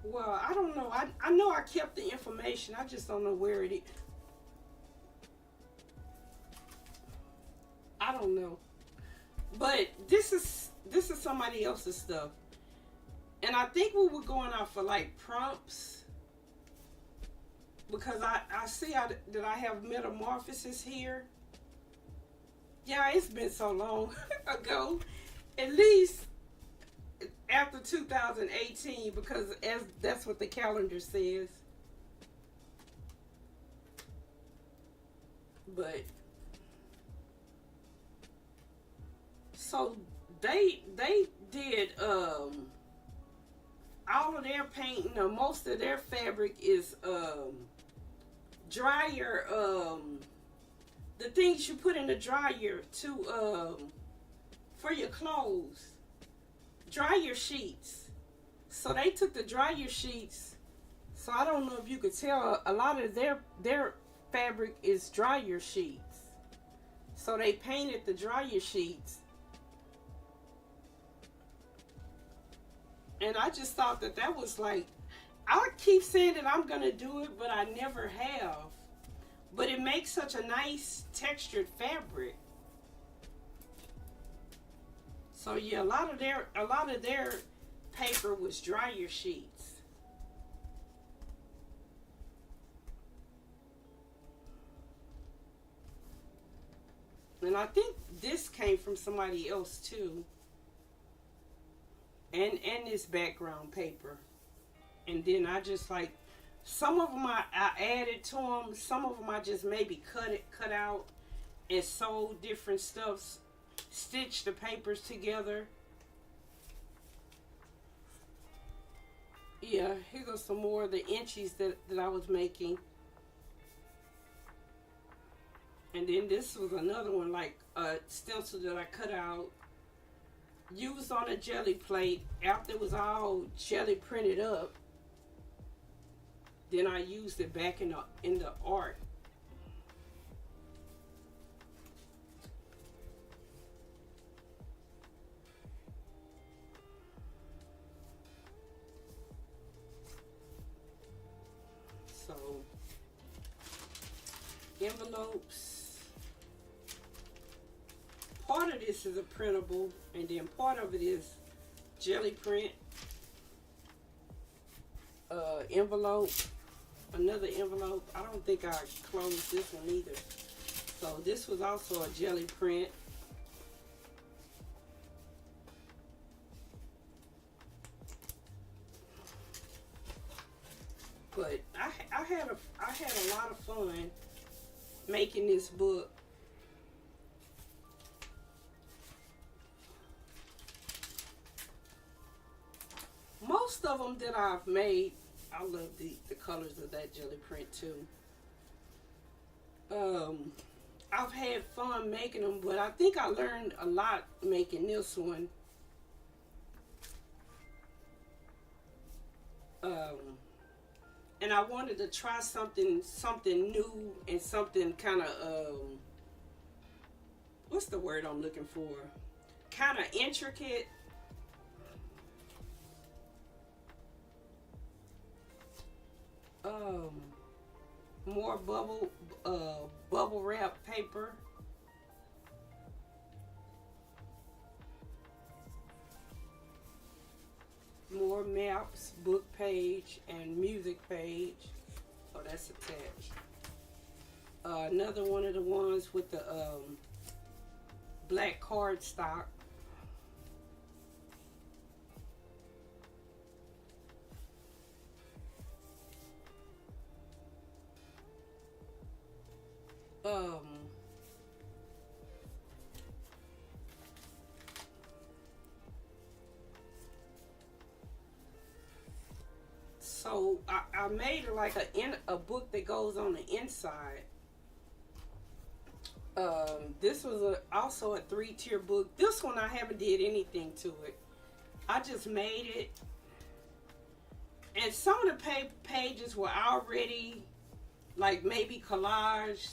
Well, I don't know. I know I kept the information. I just don't know where it is. I don't know. But this is somebody else's stuff. And I think we were going out for like prompts. Because I see that I have metamorphosis here. Yeah, it's been so long ago. At least after 2018, because that's what the calendar says. But so did all of their painting, or most of their fabric is dryer, the things you put in the dryer to for your clothes, dryer sheets. So they took the dryer sheets. So I don't know if you could tell, a lot of their fabric is dryer sheets. So they painted the dryer sheets. And I just thought that that was like, I keep saying that I'm going to do it, but I never have. But it makes such a nice textured fabric. So yeah, a lot of their paper was dryer sheets. And I think this came from somebody else too. And this background paper. And then I just like, some of them I added to them. Some of them I just maybe cut out and sewed different stuffs, stitched the papers together. Yeah, here goes some more of the inchies that I was making. And then this was another one, like a stencil that I cut out, used on a jelly plate after it was all jelly printed up. Then I used it back in the art. So envelopes. Part of this is a printable, and then part of it is jelly print. Envelope, another envelope. I don't think I closed this one either. So this was also a jelly print. But I had a lot of fun making this book. Most of them that I've made, I love the colors of that jelly print too. I've had fun making them, but I think I learned a lot making this one. And I wanted to try something new and something kind of what's the word I'm looking for? Kind of intricate. More bubble wrap paper. More maps, book page, and music page. Oh, that's attached. Another one of the ones with the black cardstock. So I made like a book that goes on the inside. This was also a 3-tier book. This one I haven't did anything to it. I just made it. And some of the pages were already like maybe collage.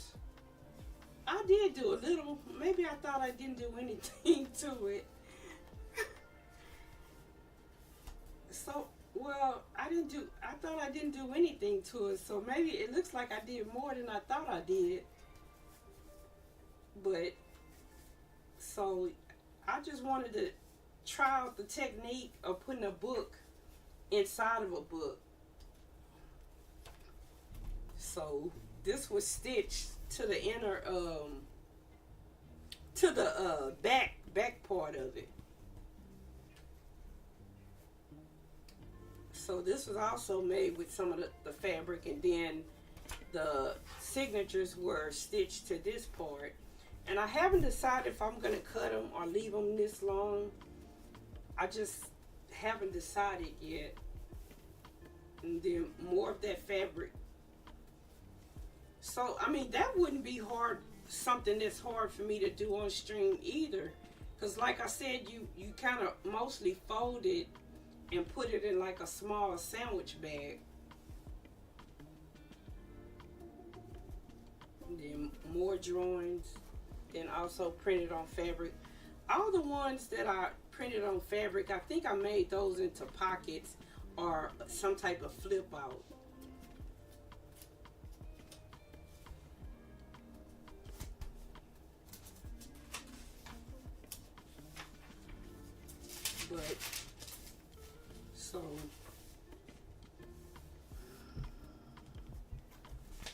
I did do a little. Maybe I thought I didn't do anything to it. So, well, I thought I didn't do anything to it. So maybe it looks like I did more than I thought I did. But, so I just wanted to try out the technique of putting a book inside of a book. So this was stitched to the inner to the back part of it. So this was also made with some of the fabric, and then the signatures were stitched to this part. And I haven't decided if I'm going to cut them or leave them this long. I just haven't decided yet. And then more of that fabric. So, I mean, that wouldn't be hard, something that's hard for me to do on stream either. Because like I said, you kind of mostly fold it and put it in like a small sandwich bag. And then more drawings, then also printed on fabric. All the ones that I printed on fabric, I think I made those into pockets or some type of flip out. But so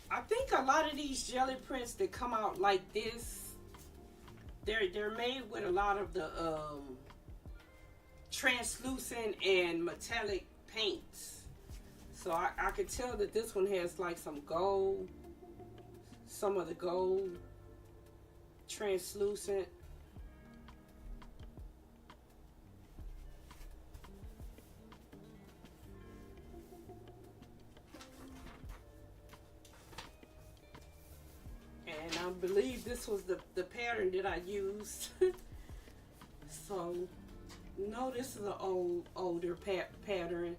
I think a lot of these jelly prints that come out like this, they're made with a lot of the translucent and metallic paints. So I could tell that this one has like some gold, some of the gold translucent. And I believe this was the pattern that I used. So, no, this is an older pattern.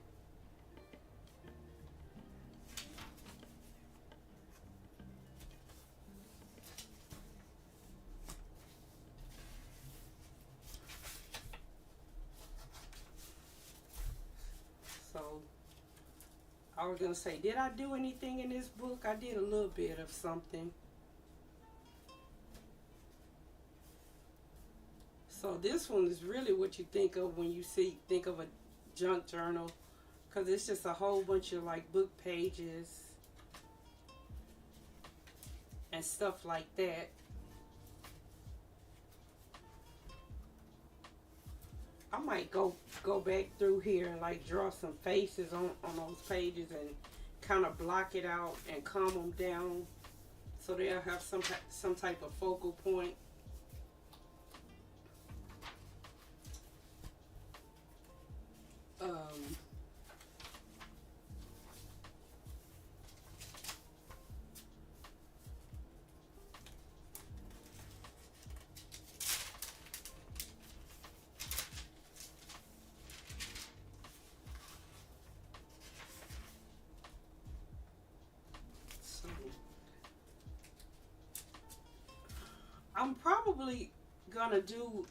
So, I was going to say, did I do anything in this book? I did a little bit of something. So this one is really what you think of when you think of a junk journal, because it's just a whole bunch of like book pages and stuff like that. I might go back through here and like draw some faces on those pages and kind of block it out and calm them down so they'll have some type of focal point. So I'm probably gonna do,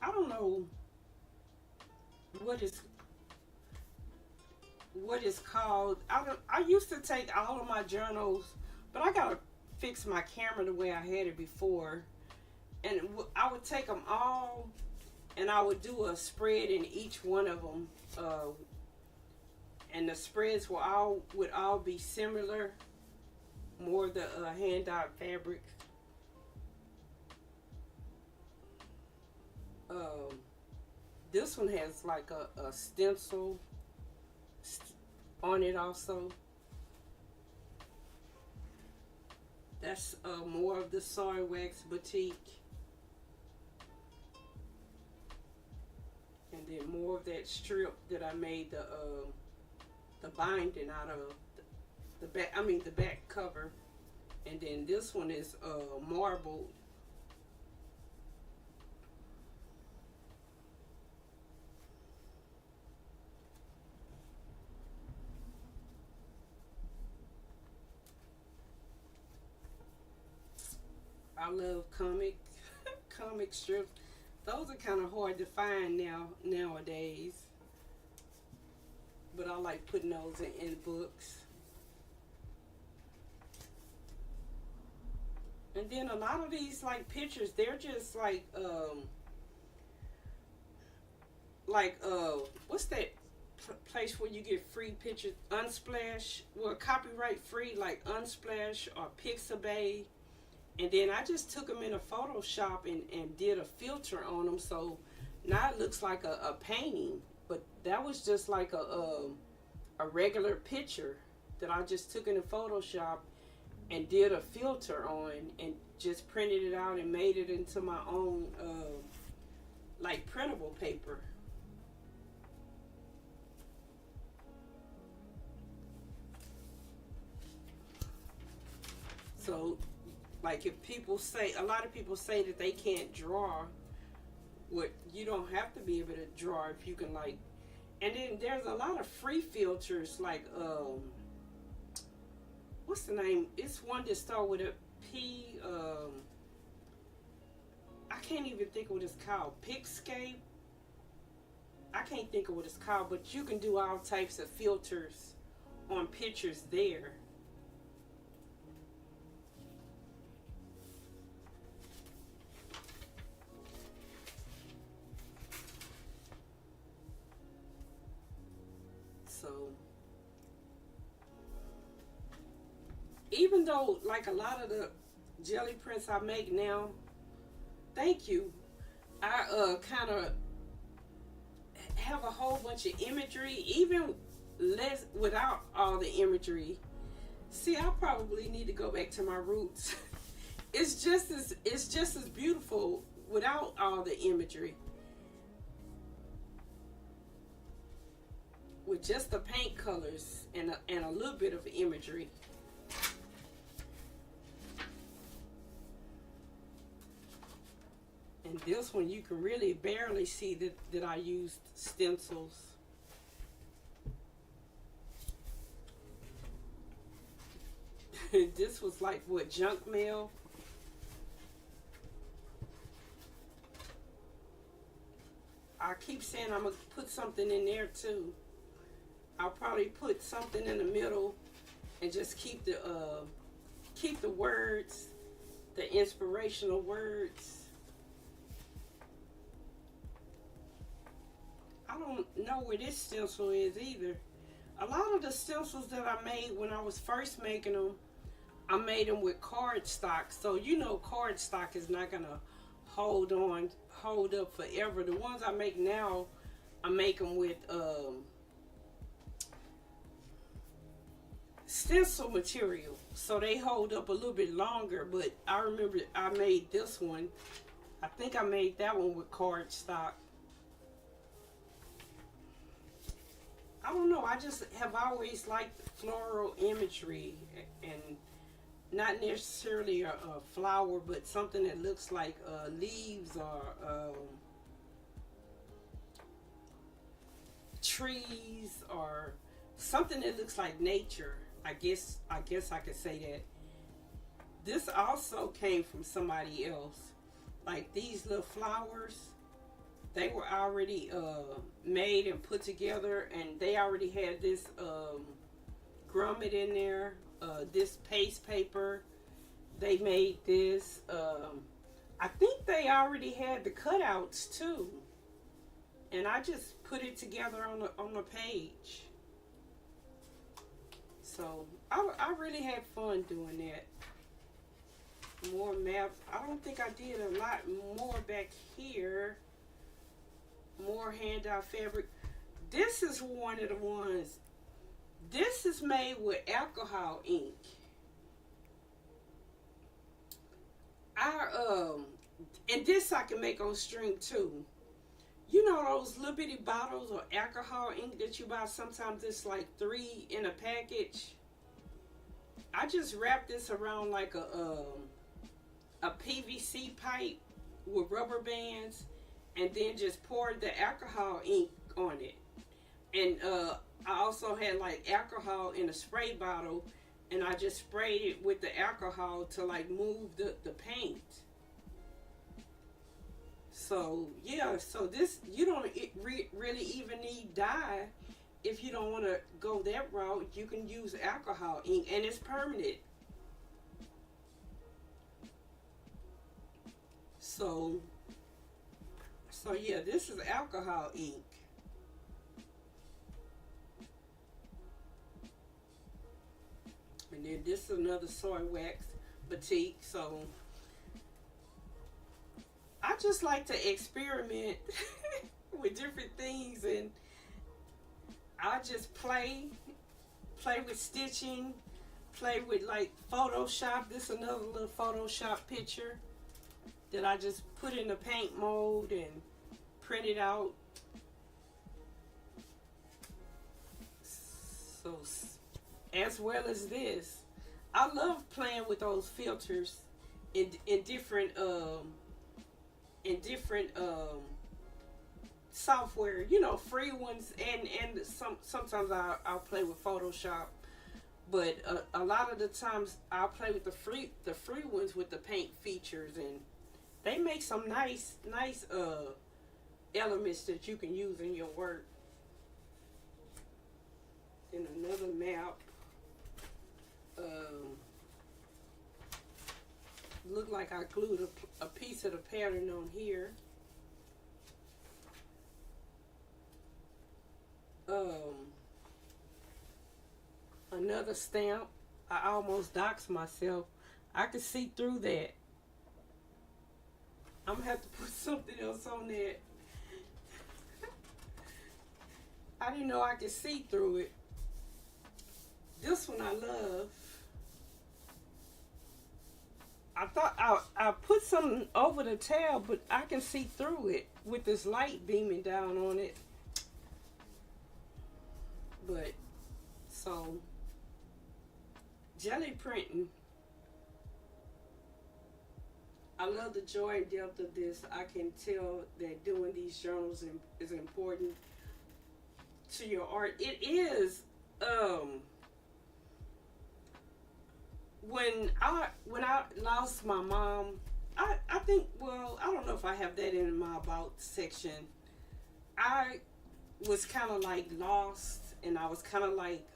I don't know what is called. I used to take all of my journals, but I gotta fix my camera the way I had it before, and I would take them all and I would do a spread in each one of them, and the spreads would all be similar, more the hand dyed fabric. This one has like a stencil on it also. That's more of the soy wax boutique, and then more of that strip that I made the binding out of, the back. I mean the back cover, and then this one is marbled. I love comic strips. Those are kind of hard to find nowadays, but I like putting those in books. And then a lot of these like pictures, they're just like what's that place where you get free pictures? Unsplash, well, copyright free, like Unsplash or Pixabay. And then I just took them in a Photoshop and did a filter on them, so now it looks like a painting. But that was just like a regular picture that I just took in a Photoshop and did a filter on and just printed it out and made it into my own like printable paper. So, like if people say, a lot of people say that they can't draw, what you don't have to be able to draw if you can like. And then there's a lot of free filters like what's the name? It's one that starts with a P. I can't even think of what it's called. Picscape. I can't think of what it's called, but you can do all types of filters on pictures there. So even though like a lot of the jelly prints I make now, thank you, I kind of have a whole bunch of imagery, even less without all the imagery. See, I probably need to go back to my roots. It's just as beautiful without all the imagery. With just the paint colors and a little bit of imagery. And this one you can really barely see that I used stencils. This was like what, junk mail? I keep saying I'm gonna put something in there too. I'll probably put something in the middle and just keep the words, the inspirational words. I don't know where this stencil is either. A lot of the stencils that I made when I was first making them, I made them with cardstock. So you know cardstock is not gonna hold up forever. The ones I make now, I make them with stencil material, so they hold up a little bit longer. But I remember I made this one. I think I made that one with cardstock. I don't know, I just have always liked floral imagery, and not necessarily a flower, but something that looks like leaves or trees, or something that looks like nature. I guess I could say that. This also came from somebody else. Like these little flowers, they were already made and put together, and they already had this grommet in there, this paste paper. They made this. I think they already had the cutouts too, and I just put it together on the page. So I really had fun doing that. More maps. I don't think I did a lot more back here. More handout fabric. This is one of the ones. This is made with alcohol ink. And this I can make on string too. You know those little bitty bottles of alcohol ink that you buy? Sometimes it's like 3 in a package. I just wrap this around like a PVC pipe with rubber bands, and then just pour the alcohol ink on it. And I also had like alcohol in a spray bottle, and I just sprayed it with the alcohol to like move the paint. So yeah, so this, you don't really even need dye. If you don't want to go that route, you can use alcohol ink, and it's permanent. So yeah, this is alcohol ink. And then this is another soy wax batik. So I just like to experiment with different things, and I just play with stitching, play with like Photoshop. This is another little Photoshop picture that I just put in the paint mold and print it out. So as well as this, I love playing with those filters in different software, you know, free ones, and sometimes I'll play with Photoshop, but a lot of the times I'll play with the free ones with the paint features, and they make some nice elements that you can use in your work. And another map. Look like I glued a piece of the pattern on here. Another stamp. I almost doxed myself. I could see through that. I'm gonna have to put something else on that. I didn't know I could see through it. This one I love. I thought I put something over the tab, but I can see through it with this light beaming down on it. But, so, jelly printing. I love the joy and depth of this. I can tell that doing these journals is important to your art. It is, when I lost my mom, I think, well, I don't know if I have that in my about section. I was kind of like lost, and I was kind of like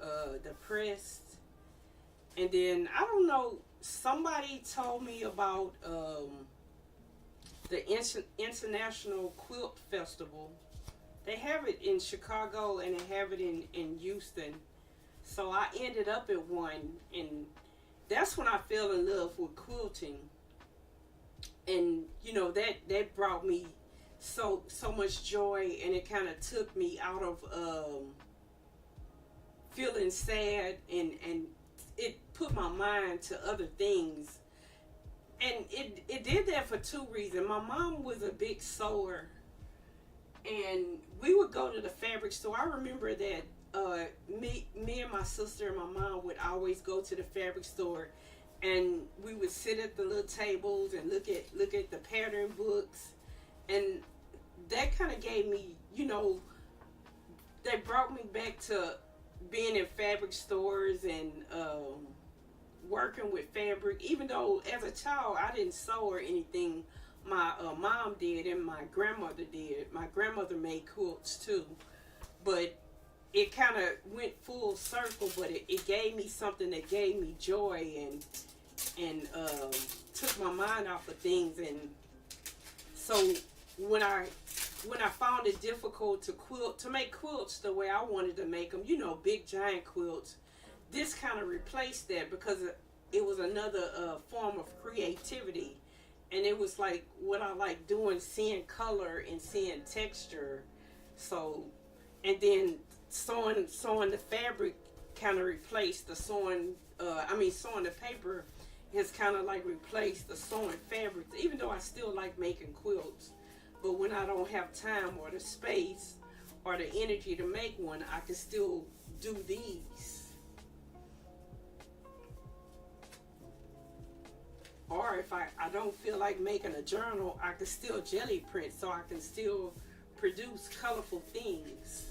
depressed. And then, I don't know, somebody told me about the International Quilt Festival. They have it in Chicago, and they have it in Houston. So I ended up at one, and that's when I fell in love with quilting. And, you know, that brought me so much joy, and it kind of took me out of feeling sad, and it put my mind to other things. And it did that for two reasons. My mom was a big sewer, and we would go to the fabric store. I remember that me and my sister and my mom would always go to the fabric store, and we would sit at the little tables and look at the pattern books, and that kind of gave me, you know, that brought me back to being in fabric stores and working with fabric. Even though as a child I didn't sew or anything, my mom did, and my grandmother did. My grandmother made quilts too, but it kind of went full circle. But it gave me something that gave me joy, and took my mind off of things. And so when I found it difficult to make quilts the way I wanted to make them, you know, big giant quilts, this kind of replaced that, because it was another form of creativity. And it was like what I like doing, seeing color and seeing texture. So, and then sewing the fabric kind of replaced the sewing. Sewing the paper has kind of like replaced the sewing fabric. Even though I still like making quilts, but when I don't have time or the space or the energy to make one, I can still do these. Or if I don't feel like making a journal, I can still jelly print, so I can still produce colorful things.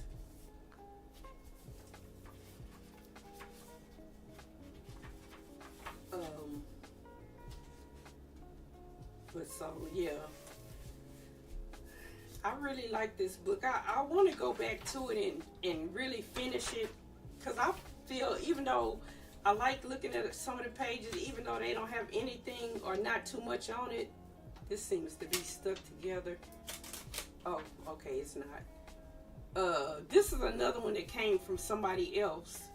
But so, yeah. I really like this book. I want to go back to it and really finish it, because I feel, even though I like looking at some of the pages, even though they don't have anything or not too much on it, this seems to be stuck together. Oh, okay, it's not. This is another one that came from somebody else.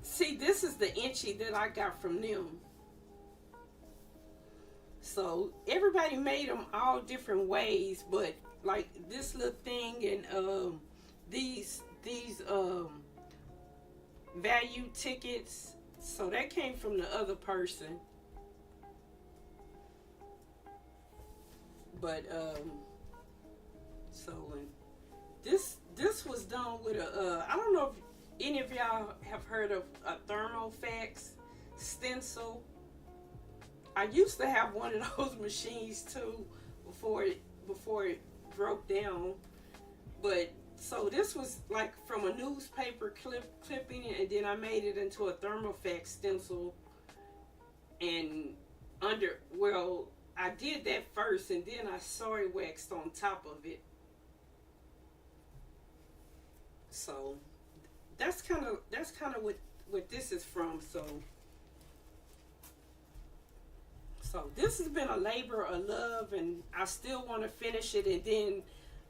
See, this is the inchy that I got from them. So everybody made them all different ways, but like this little thing, and these value tickets, so that came from the other person. But so this was done with a I don't know any of y'all have heard of a thermofax stencil? I used to have one of those machines too before it broke down. But so this was like from a newspaper clipping, and then I made it into a thermofax stencil. And I did that first, and then I soy waxed on top of it. So that's kind of what this is from. So this has been a labor of love, and I still want to finish it. And then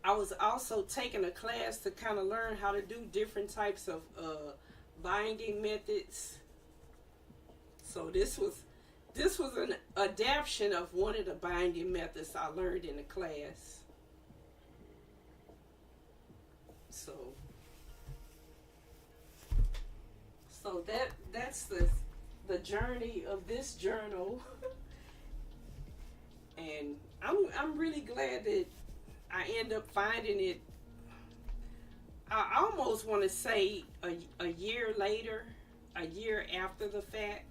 I was also taking a class to kind of learn how to do different types of binding methods. So this was an adaptation of one of the binding methods I learned in the class. So that's the journey of this journal. And I'm really glad that I end up finding it. I almost want to say a year later, a year after the fact.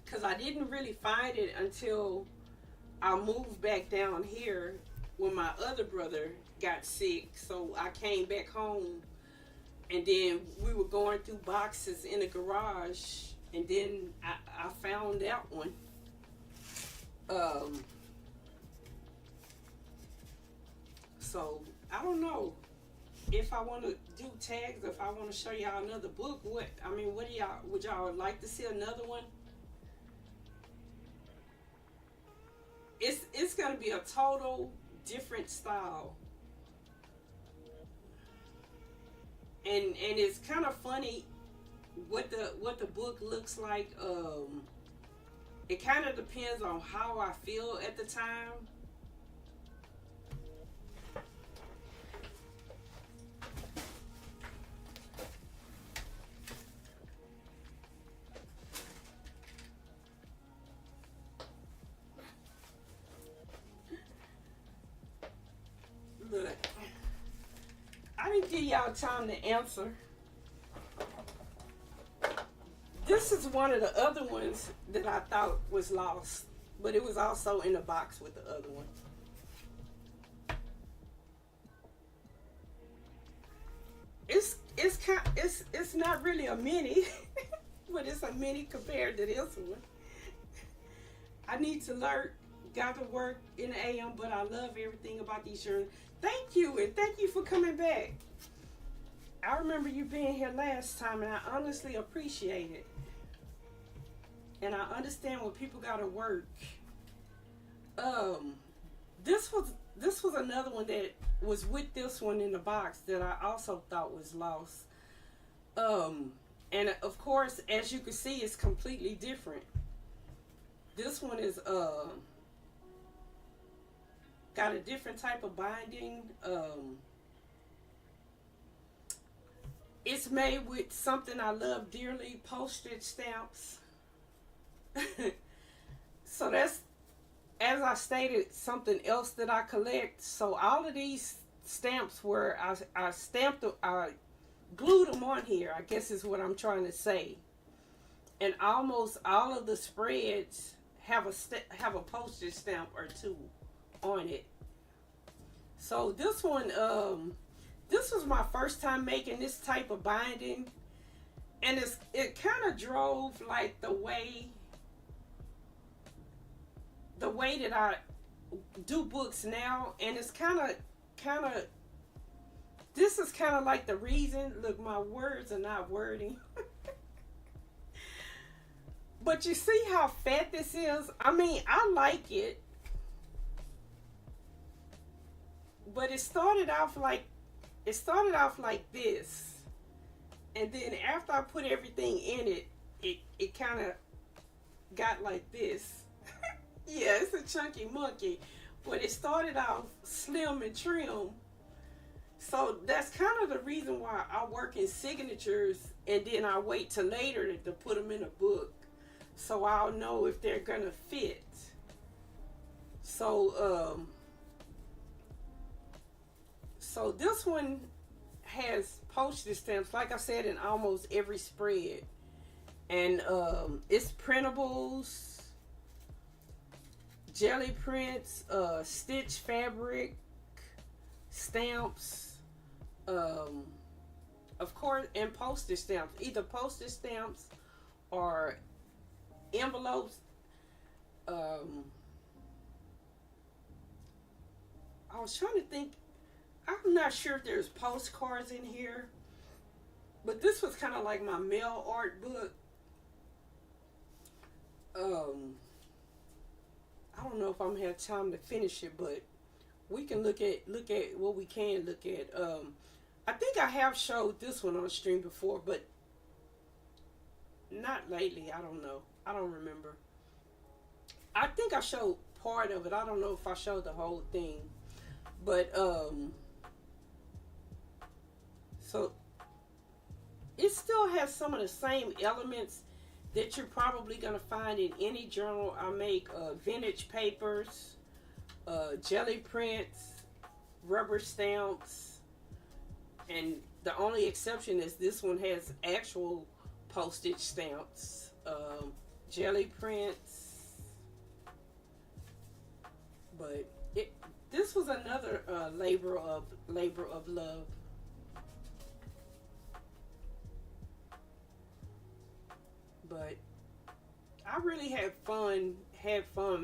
Because I didn't really find it until I moved back down here when my other brother got sick. So I came back home, and then we were going through boxes in the garage, and then I found that one. So I don't know if I want to do tags, if I want to show y'all another book. What do y'all, would y'all like to see another one? It's gonna be a total different style, and it's kind of funny what the book looks like. It kind of depends on how I feel at the time. Look, I didn't give y'all time to answer. This is one of the other ones that I thought was lost, but it was also in a box with the other one. It's not really a mini, but it's a mini compared to this one. I need to learn. Got to work in the AM, but I love everything about these journals. Thank you, and thank you for coming back. I remember you being here last time, and I honestly appreciate it. And I understand when people gotta work. This was another one that was with this one in the box that I also thought was lost. And of course, as you can see, it's completely different. This one is got a different type of binding. It's made with something I love dearly, postage stamps. So that's, as I stated, something else that I collect. So all of these stamps were, I stamped them, I glued them on here, I guess is what I'm trying to say. And almost all of the spreads have a postage stamp or two on it. So this one, this was my first time making this type of binding, and it kind of drove like the way that I do books now, and it's kind of this is kind of like the reason. Look, my words are not wording. But you see how fat this is? I mean, I like it. But it started off like this. And then after I put everything in it, it kind of got like this. Yeah, it's a chunky monkey. But it started off slim and trim. So that's kind of the reason why I work in signatures, and then I wait till later to put them in a book, so I'll know if they're gonna fit. So so this one has postage stamps, like I said, in almost every spread. And it's printables, jelly prints, stitch fabric, stamps, of course, and postage stamps. Either postage stamps or envelopes. I was trying to think. I'm not sure if there's postcards in here, but this was kind of like my mail art book. I don't know if I'm gonna have time to finish it, but we can look at what we can look at. I think I have showed this one on stream before, but not lately. I don't know. I don't remember. I think I showed part of it. I don't know if I showed the whole thing, but so it still has some of the same elements that you're probably going to find in any journal I make. Vintage papers, jelly prints, rubber stamps, and the only exception is this one has actual postage stamps, jelly prints. But this was another labor of love. But I really had fun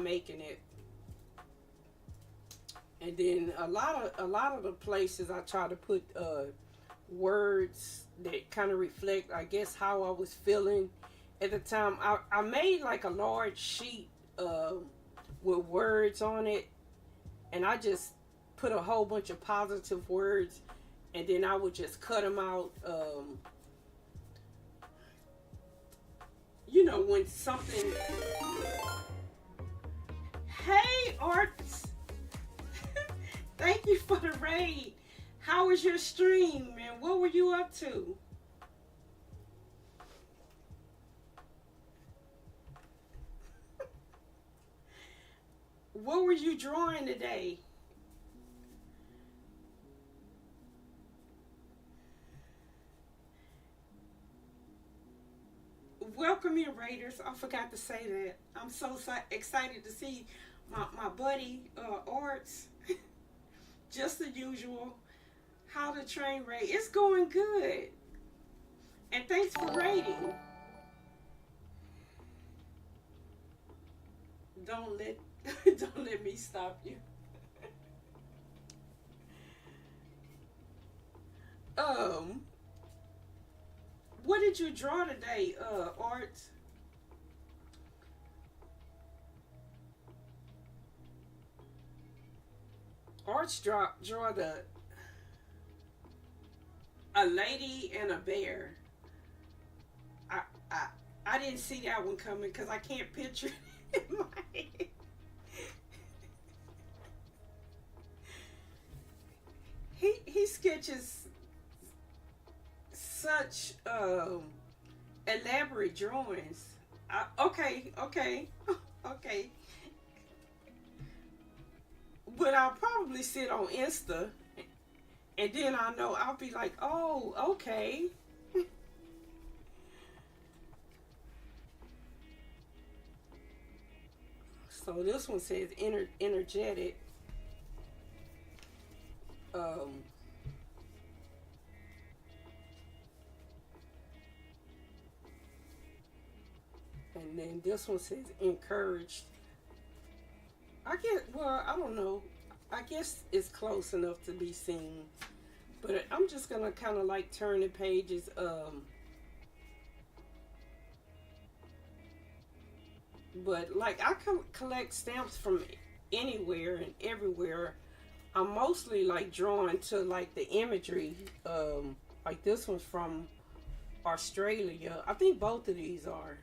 making it. And then a lot of the places I try to put words that kind of reflect, I guess, how I was feeling at the time. I made like a large sheet with words on it, and I just put a whole bunch of positive words, and then I would just cut them out. You know, when something... Hey, Arts! Thank you for the raid. How was your stream, man? What were you up to? What were you drawing today? Welcome in, Raiders. I forgot to say that. I'm so excited to see my buddy, Arts. Just the usual. How the train raid. It's going good. And thanks for raiding. Don't let me stop you. What did you draw today, Art? Arts draw a lady and a bear. I didn't see that one coming because I can't picture it in my head. He sketches such elaborate drawings. Okay. But I'll probably sit on Insta, and then I'll be like, oh, okay. So this one says energetic. And then this one says encouraged. I don't know. I guess it's close enough to be seen. But I'm just going to kind of like turn the pages. But like I can collect stamps from anywhere and everywhere. I'm mostly like drawn to like the imagery. Like this one's from Australia. I think both of these are.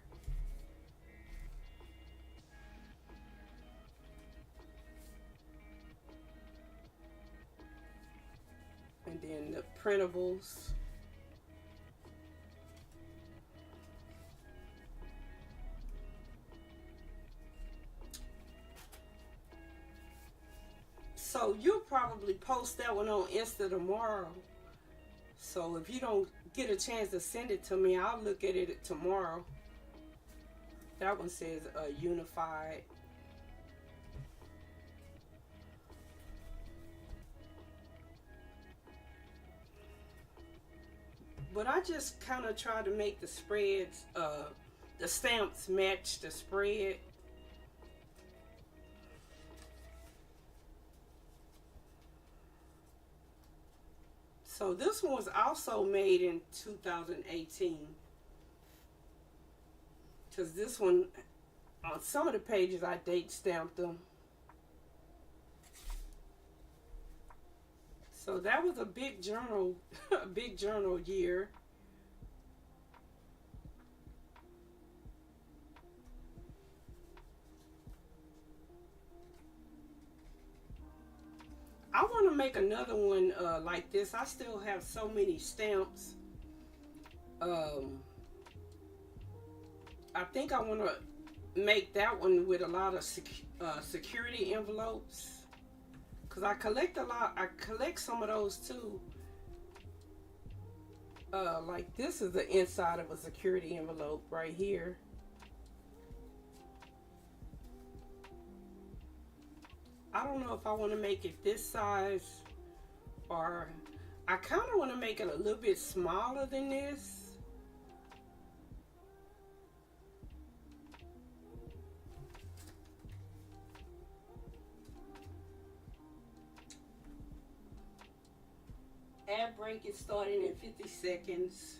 And then the printables. So you'll probably post that one on Insta tomorrow. So if you don't get a chance to send it to me, I'll look at it tomorrow. That one says unified. But I just kind of try to make the spreads, the stamps match the spread. So this one was also made in 2018. Because this one, on some of the pages, I date stamped them. So that was a big journal, a big journal year. I want to make another one like this. I still have so many stamps. I think I want to make that one with a lot of security envelopes. Because I collect a lot. I collect some of those too. Like this is the inside of a security envelope right here. I don't know if I want to make it this size, or I kind of want to make it a little bit smaller than this. Ad break is starting in 50 seconds.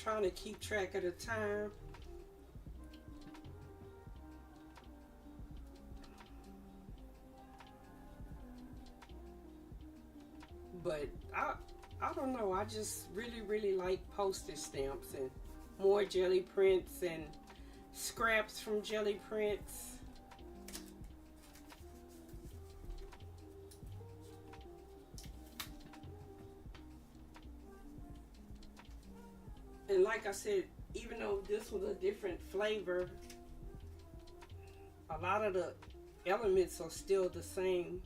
Trying to keep track of the time. But I don't know, I just really like postage stamps and more jelly prints and scraps from jelly prints. And like I said, even though this was a different flavor, a lot of the elements are still the same.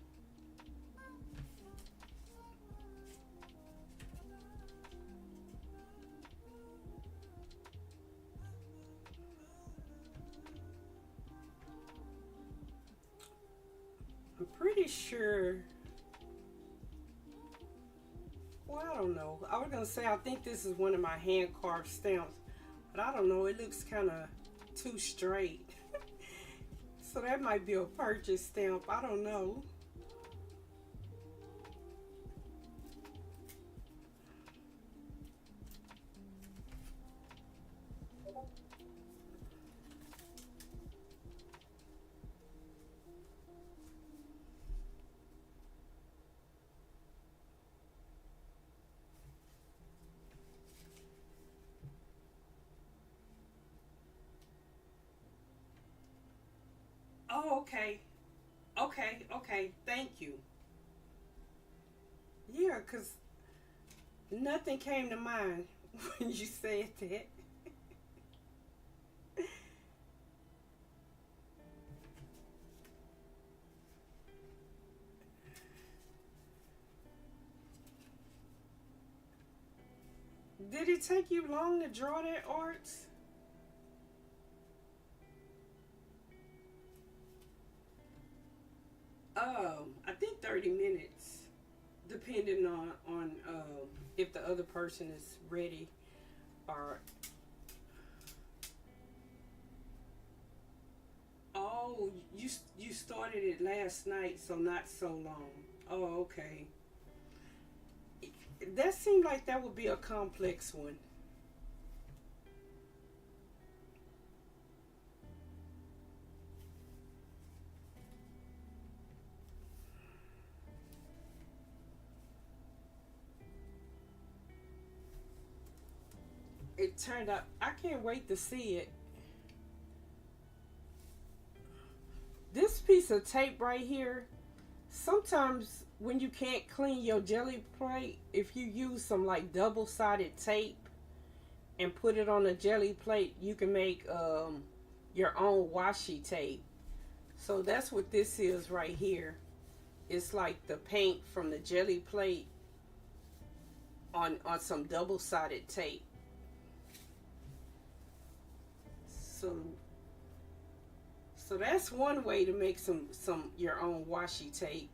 I'm pretty sure, well, I don't know. I was gonna say I think this is one of my hand carved stamps, but I don't know, it looks kind of too straight. So that might be a purchase stamp, I don't know. Oh, okay. Okay. Thank you. Yeah, because nothing came to mind when you said that. Did it take you long to draw that art? I think 30 minutes, depending on if the other person is ready, or oh, you started it last night, so not so long. Oh, okay. That seemed like that would be a complex one. It turned out, I can't wait to see it. piece of tape right here, sometimes when you can't clean your jelly plate, if you use some like double-sided tape and put it on a jelly plate, you can make your own washi tape. So that's what this is right here. It's like the paint from the jelly plate on some double-sided tape. So that's one way to make some your own washi tape.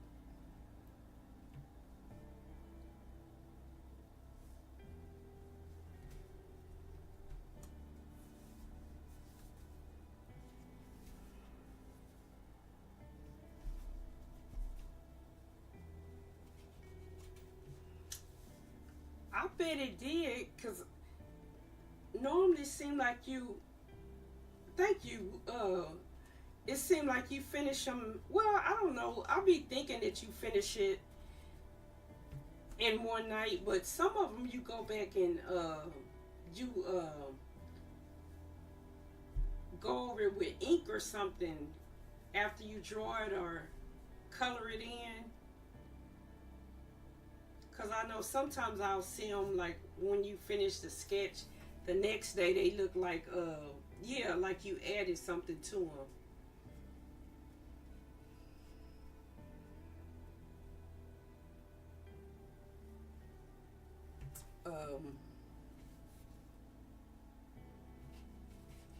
I bet it did, because normally it seemed like you, thank you, it seemed like you finish them, well, I don't know, I'll be thinking that you finish it in one night, but some of them you go back and you go over it with ink or something after you draw it or color it in. Because I know sometimes I'll see them, like when you finish the sketch, the next day they look like, yeah, like you added something to them.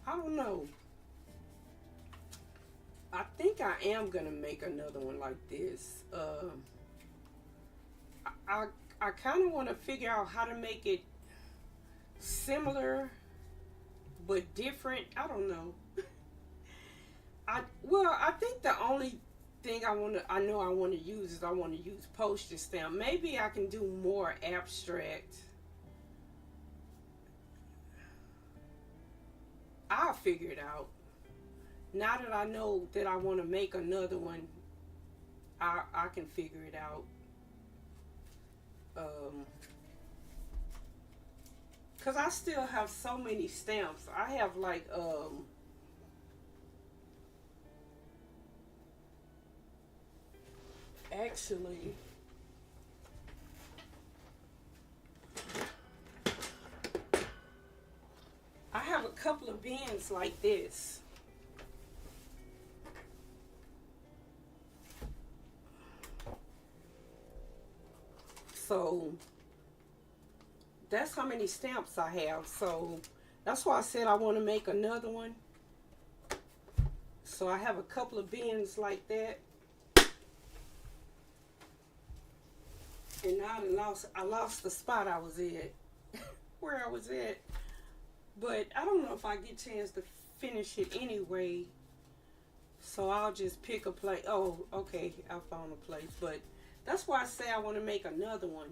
I don't know. I think I am going to make another one like this. I kind of want to figure out how to make it similar but different. I don't know. I think the only thing I know I want to use is I want to use postage stamp. Maybe I can do more abstract. I'll figure it out. Now that I know that I want to make another one, I can figure it out. Cause I still have so many stamps. I have like actually I have a couple of bins like this. So that's how many stamps I have. So that's why I said I want to make another one. So I have a couple of bins like that. And now I lost the spot I was at, where I was at. But I don't know if I get a chance to finish it anyway. So I'll just pick a place. Oh, okay, I found a place. But that's why I say I want to make another one.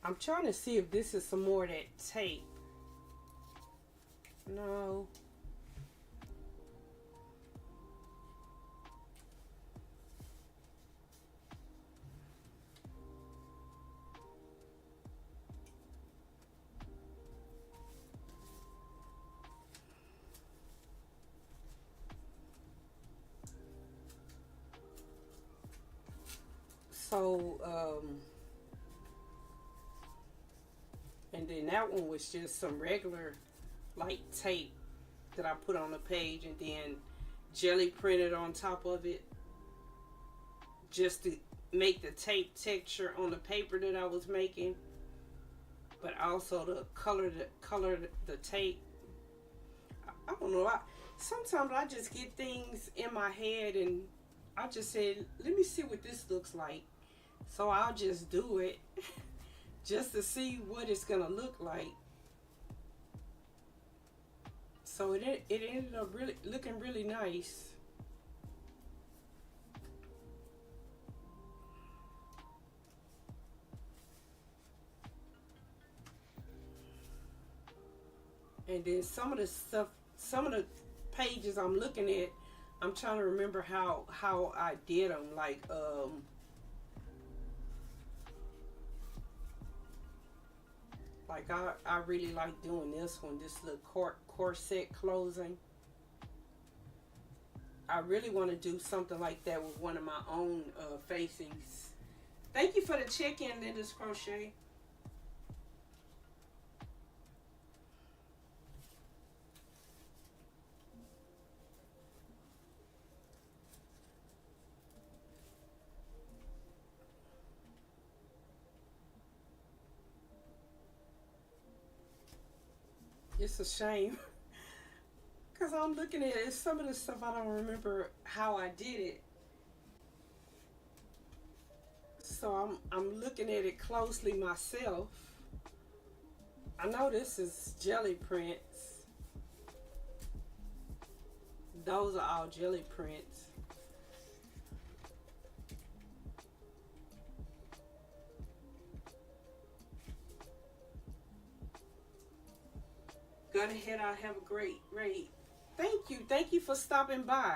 I'm trying to see if this is some more of that tape. No. So, and then that one was just some regular like tape that I put on the page and then jelly printed on top of it just to make the tape texture on the paper that I was making, but also to color the tape. I don't know. Sometimes I just get things in my head and I just said, let me see what this looks like. So I'll just do it just to see what it's gonna look like. So it ended up really looking really nice. And then some of the pages I'm looking at, I'm trying to remember how I did them. Like Like I really like doing this one, this little corset closing. I really want to do something like that with one of my own facings. Thank you for the check-in, Linda's Crochet. It's a shame because I'm looking at it. Some of the stuff I don't remember how I did it. So I'm looking at it closely myself. I know this is jelly prints. Those are all jelly prints. Go ahead, I'll have a great rate. Thank you. Thank you for stopping by.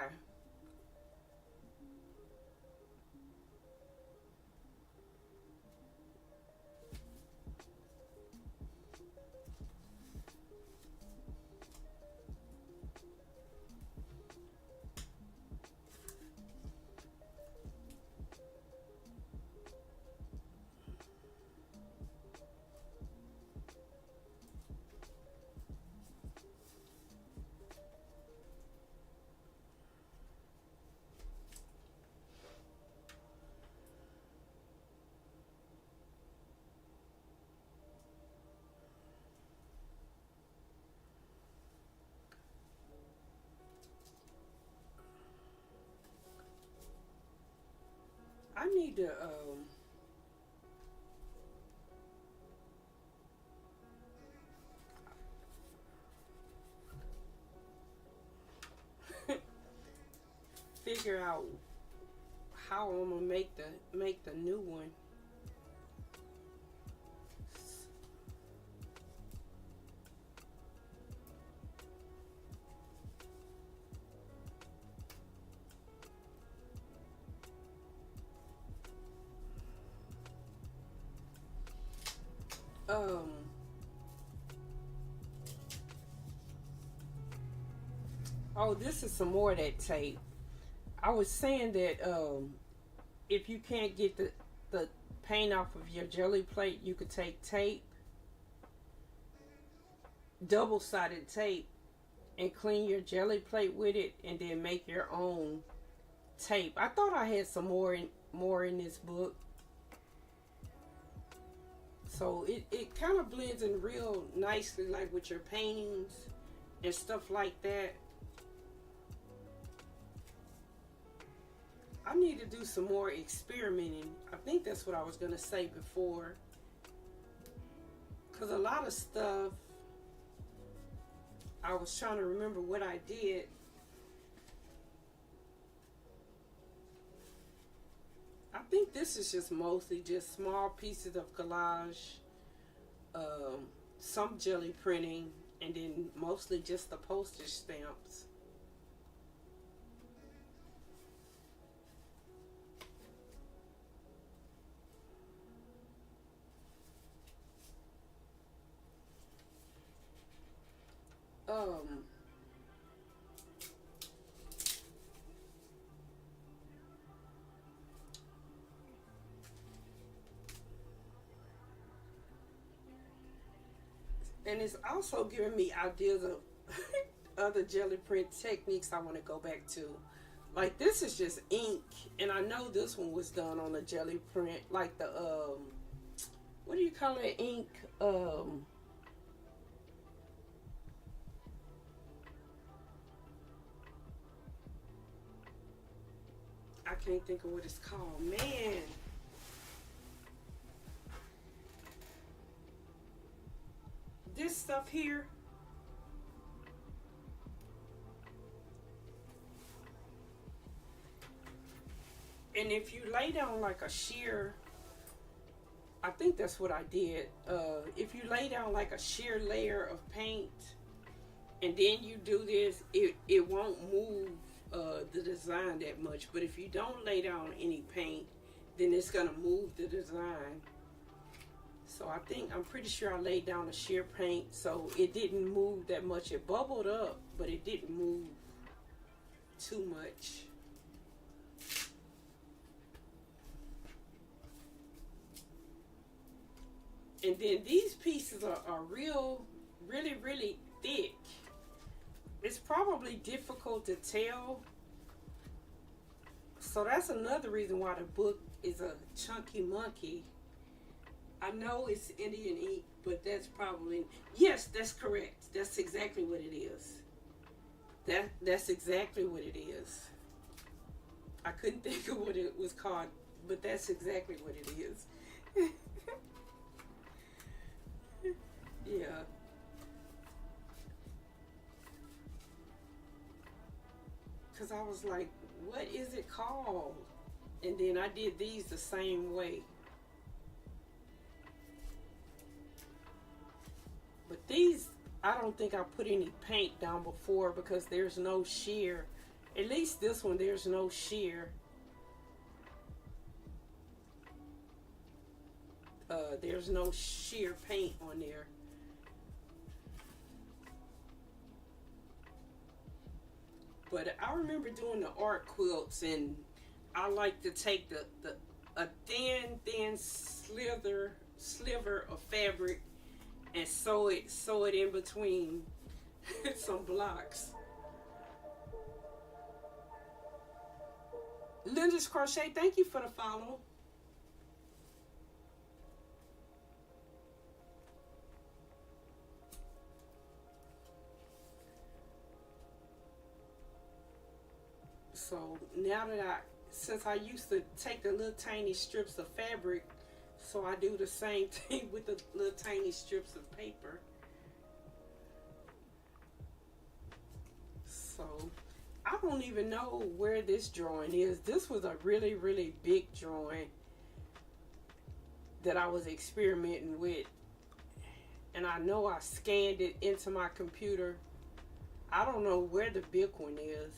I need to figure out how I'm gonna make the new one. Oh, this is some more of that tape. I was saying that if you can't get the paint off of your jelly plate, you could take tape, double-sided tape, and clean your jelly plate with it, and then make your own tape. I thought I had some more in this book. So it kind of blends in real nicely, like with your paintings and stuff like that. I need to do some more experimenting. I think that's what I was going to say before. Because a lot of stuff, I was trying to remember what I did. I think this is just mostly just small pieces of collage, some jelly printing, and then mostly just the postage stamps. And it's also giving me ideas of other jelly print techniques I want to go back to. Like this is just ink, and I know this one was done on a jelly print, like the what do you call it, ink? I can't think of what it's called, man. This stuff here, and if you lay down like a sheer, I think that's what I did. If you lay down like a sheer layer of paint and then you do this, it won't move the design that much. But if you don't lay down any paint, then it's gonna move the design. So I'm pretty sure I laid down a sheer paint so it didn't move that much. It bubbled up, but it didn't move too much. And then these pieces are really thick. It's probably difficult to tell. So that's another reason why the book is a chunky monkey. I know it's Indian ink, but that's probably, yes, that's correct. That's exactly what it is. That's exactly what it is. I couldn't think of what it was called, but that's exactly what it is. Yeah. Because I was like, what is it called? And then I did these the same way. But these, I don't think I put any paint down before because there's no sheer. At least this one, there's no sheer. There's no sheer paint on there. But I remember doing the art quilts, and I like to take a thin sliver of fabric and sew it in between some blocks. Linda's Crochet, thank you for the follow. So now that since I used to take the little tiny strips of fabric, so I do the same thing with the little tiny strips of paper. So I don't even know where this drawing is. This was a really big drawing that I was experimenting with. And I know I scanned it into my computer. I don't know where the big one is.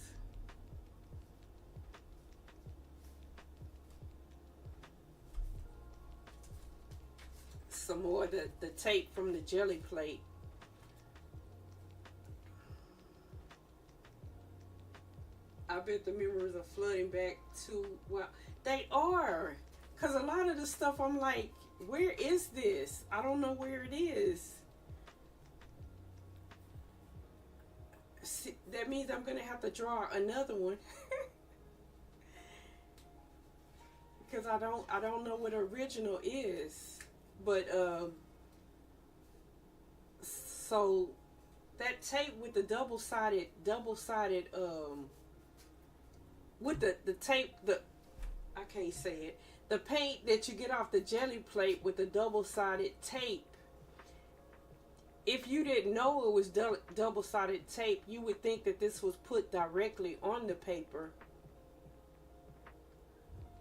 Some more of the tape from the jelly plate. I bet the memories are flooding back to, well, they are. Because a lot of the stuff I'm like, where is this? I don't know where it is. See, that means I'm going to have to draw another one. Because I don't know what original is. But so that tape with the double-sided with the tape, I can't say it, the paint that you get off the jelly plate with the double-sided tape, if you didn't know it was double-sided tape, you would think that this was put directly on the paper.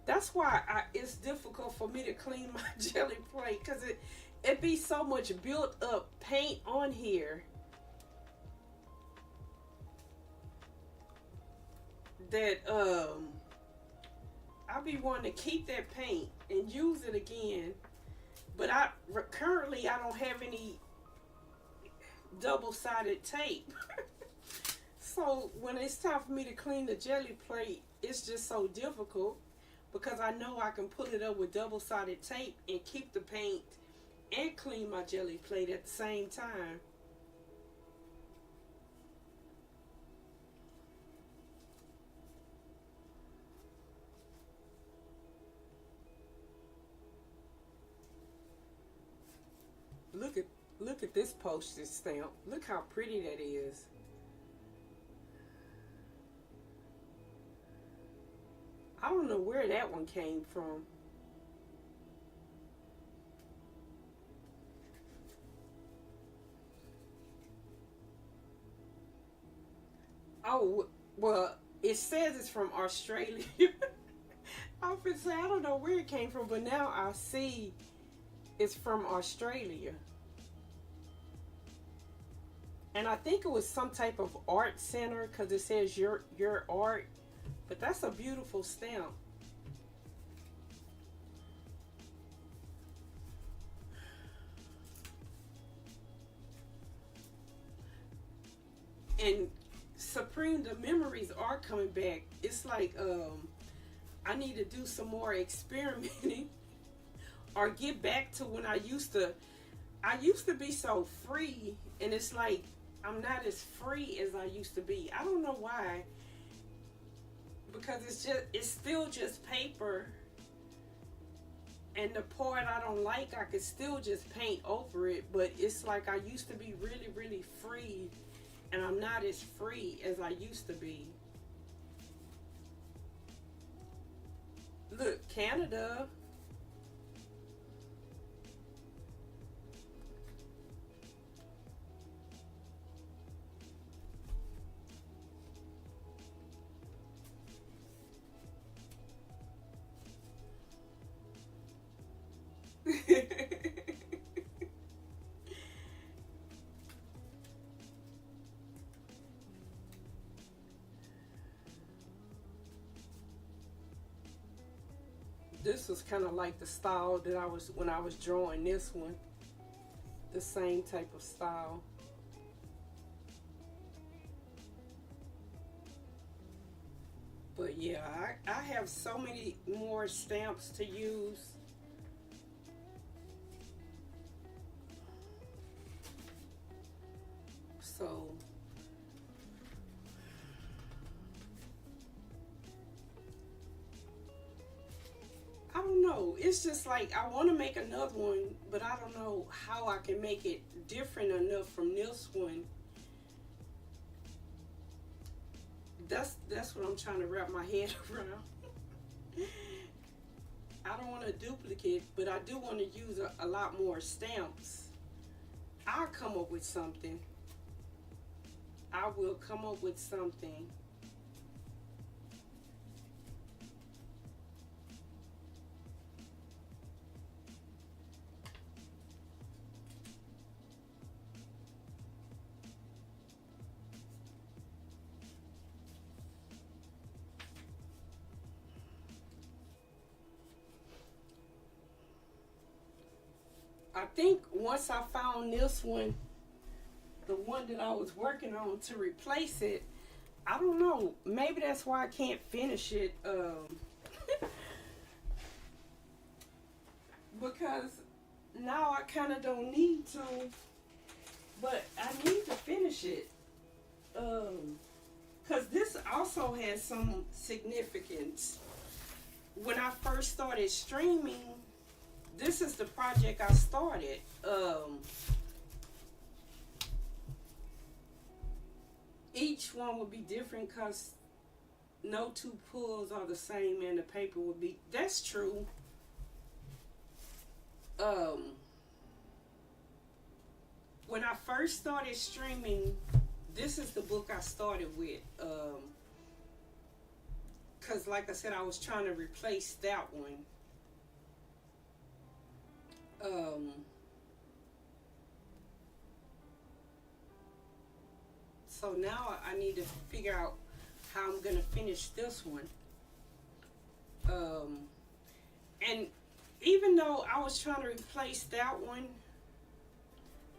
That's why it's difficult for me to clean my jelly plate, because it be so much built up paint on here that I'll be wanting to keep that paint and use it again. But currently I don't have any double-sided tape. So when it's time for me to clean the jelly plate, it's just so difficult. Because I know I can put it up with double-sided tape and keep the paint and clean my jelly plate at the same time. Look at this postage stamp. Look how pretty that is. I don't know where that one came from. Oh, well, it says it's from Australia. I was say I don't know where it came from, but now I see it's from Australia. And I think it was some type of art center because it says your art. But that's a beautiful stamp. And Supreme, the memories are coming back. It's like I need to do some more experimenting or get back to when I used to be so free, and it's like I'm not as free as I used to be. I don't know why, because it's still just paper, and the part I don't like, I could still just paint over it, but it's like I used to be really, really free, and I'm not as free as I used to be. Look, Canada. This was kind of like the style that I was when I was drawing this one. The same type of style. But yeah, I have so many more stamps to use. So I don't know. It's just like I want to make another one, but I don't know how I can make it different enough from this one. That's what I'm trying to wrap my head around. I don't want to duplicate, but I do want to use a lot more stamps. I'll come up with something. I will come up with something. I think once I found this one, the one that I was working on to replace it, I don't know, maybe that's why I can't finish it, because now I kind of don't need to, but I need to finish it, because this also has some significance. When I first started streaming, this is the project I started. Each one would be different because no two pulls are the same and the paper would be, that's true. When I first started streaming, this is the book I started with. Because like I said, I was trying to replace that one. So now I need to figure out how I'm gonna finish this one. And even though I was trying to replace that one,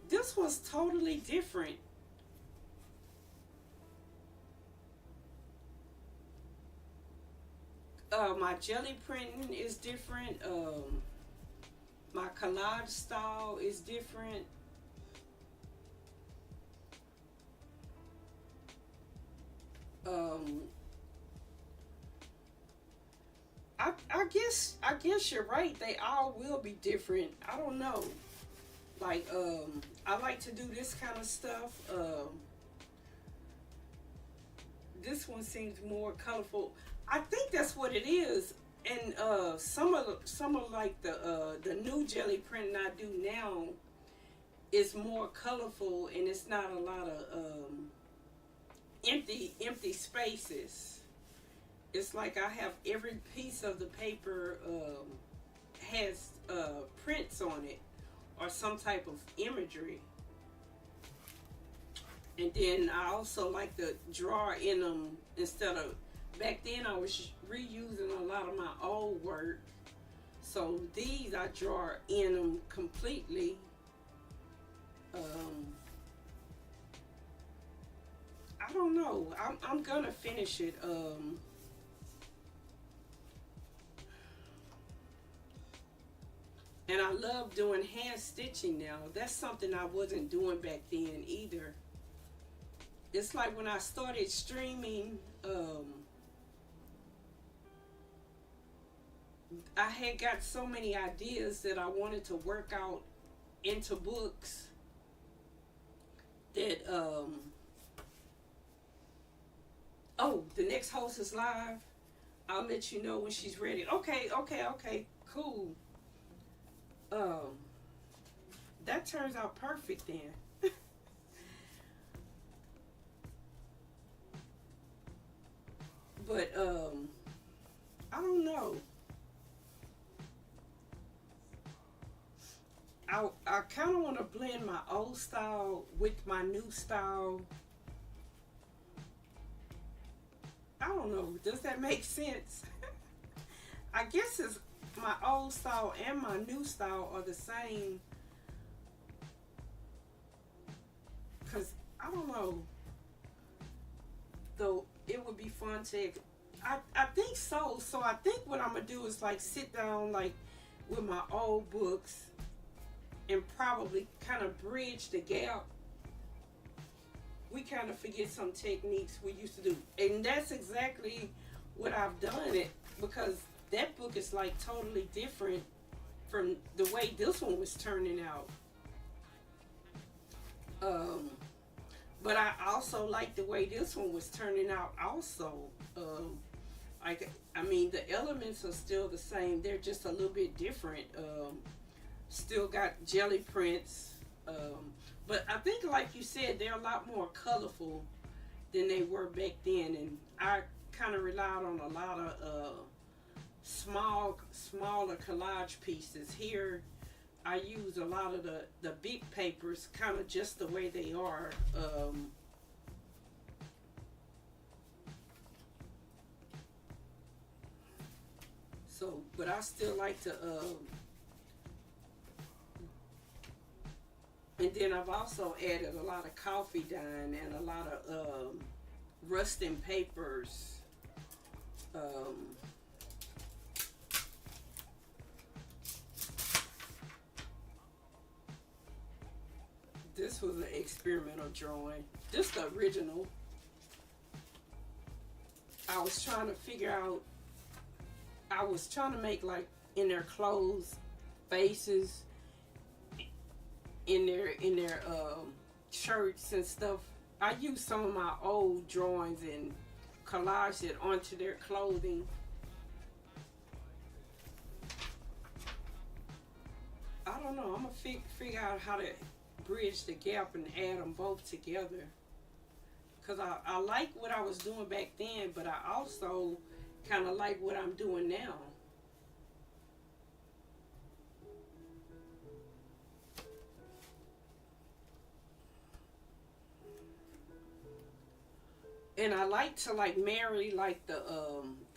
this was totally different. My jelly printing is different. My collage style is different. I guess you're right. They all will be different. I don't know. Like I like to do this kind of stuff. This one seems more colorful. I think that's what it is. And some of like the new jelly printing I do now is more colorful, and it's not a lot of empty spaces. It's like I have every piece of the paper has prints on it or some type of imagery. And then I also like to draw in them instead of, back then I was reusing a lot of my old work. So these I draw in them completely. I don't know. I'm gonna finish it. And I love doing hand stitching now. That's something I wasn't doing back then either. It's like when I started streaming, I had got so many ideas that I wanted to work out into books that oh, the next host is live. I'll let you know when she's ready. Okay, okay, okay, cool. Um, that turns out perfect then. But I don't know. I kind of want to blend my old style with my new style. I don't know. Does that make sense? I guess it's my old style and my new style are the same. Cause I don't know. Though it would be fun to. I think so. So I think what I'm gonna do is like sit down like with my old books and probably kind of bridge the gap. We kind of forget some techniques we used to do, and that's exactly what I've done. It because that book is like totally different from the way this one was turning out. But I also like the way this one was turning out. Also, I mean, the elements are still the same. They're just a little bit different. Still got jelly prints. But I think, like you said, they're a lot more colorful than they were back then. And I kind of relied on a lot of smaller collage pieces. Here, I use a lot of the big papers, kind of just the way they are. So, but I still like to. And then I've also added a lot of coffee dye and a lot of rusting papers. This was an experimental drawing. This the original. I was trying to figure out. I was trying to make like in their clothes, faces, in their shirts and stuff. I used some of my old drawings and collaged it onto their clothing. I don't know. I'm gonna figure out how to bridge the gap and add them both together. Cause I like what I was doing back then, but I also kind of like what I'm doing now. And I like to like marry like the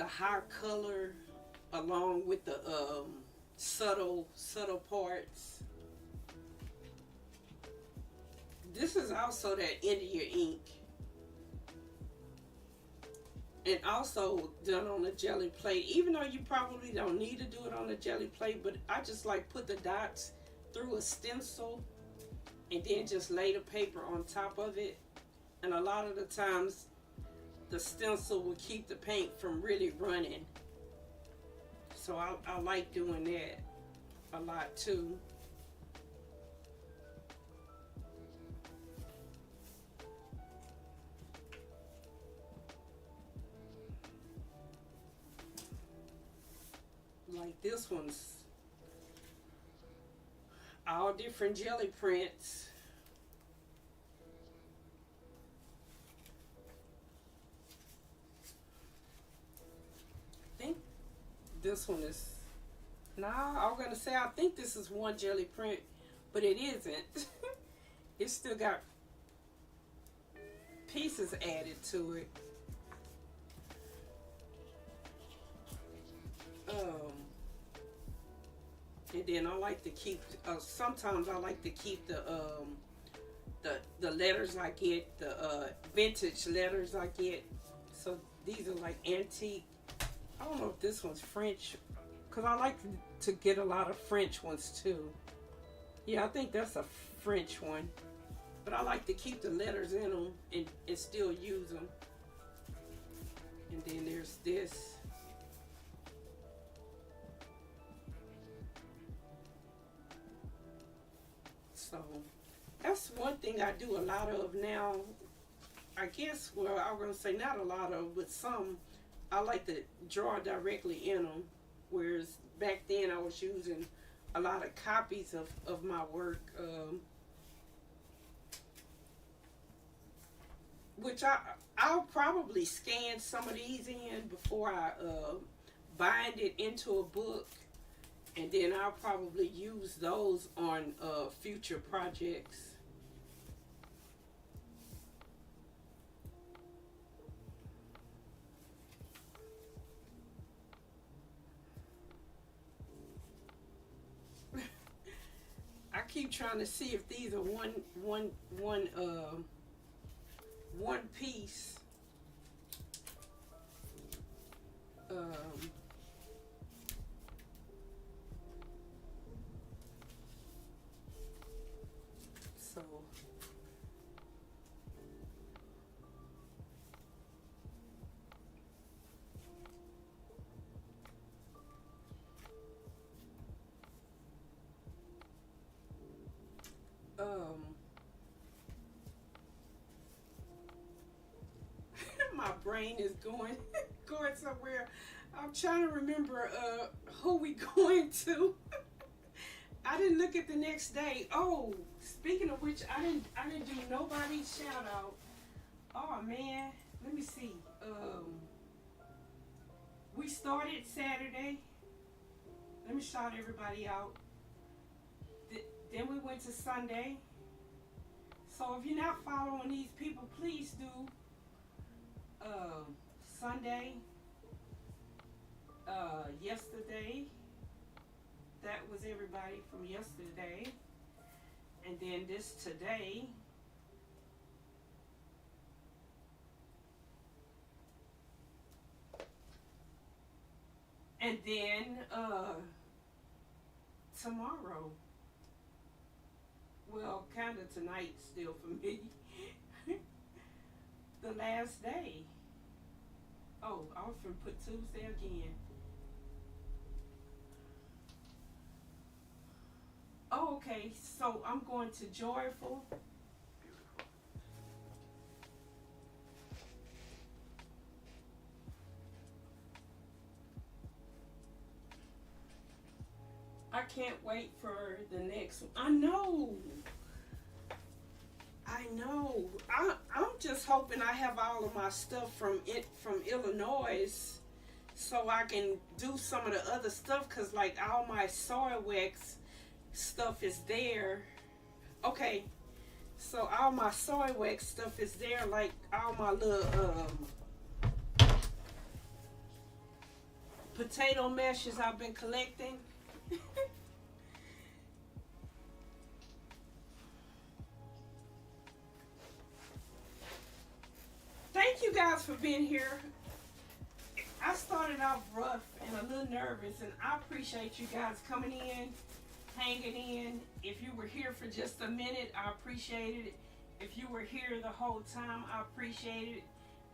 high color along with the subtle parts. This is also that India ink. And also done on a jelly plate. Even though you probably don't need to do it on a jelly plate, but I just like put the dots through a stencil and then just lay the paper on top of it. And a lot of the times the stencil will keep the paint from really running. So I like doing that a lot too. Like this one's all different jelly prints. I think this one is, nah, I'm gonna say I think this is one jelly print, but it isn't. It's still got pieces added to it. And then I like to keep. Sometimes I like to keep the the letters I get, the vintage letters I get. So these are like antique. I don't know if this one's French, because I like to get a lot of French ones too. Yeah, I think that's a French one. But I like to keep the letters in them and still use them. And then there's this. So that's one thing I do a lot of now. I guess, well, I'm going to say not a lot of, but some. I like to draw directly in them. Whereas back then I was using a lot of copies of my work. Which I'll probably scan some of these in before I bind it into a book. And then I'll probably use those on future projects. I keep trying to see if these are one piece. So my brain is going somewhere. I'm trying to remember who we going to. I didn't look at the next day. Oh, speaking of which, I didn't do nobody's shout out. Oh man, let me see. We started Saturday. Let me shout everybody out. Then we went to Sunday. So if you're not following these people, please do. Sunday, yesterday, that was everybody from yesterday, and then this today, and then tomorrow, well, kind of tonight still for me, the last day. Oh, I was gonna put Tuesday again. Oh, okay, so I'm going to Joyful. I can't wait for the next one. I know. I'm just hoping I have all of my stuff from Illinois, so I can do some of the other stuff. Cause like all my soil wax stuff is there. Okay, so all my soil wax stuff is there. Like all my little potato meshes I've been collecting. Thank you guys for being here. I started off rough and a little nervous, and I appreciate you guys coming in, hanging in. If you were here for just a minute, I appreciate it. If you were here the whole time, I appreciate it.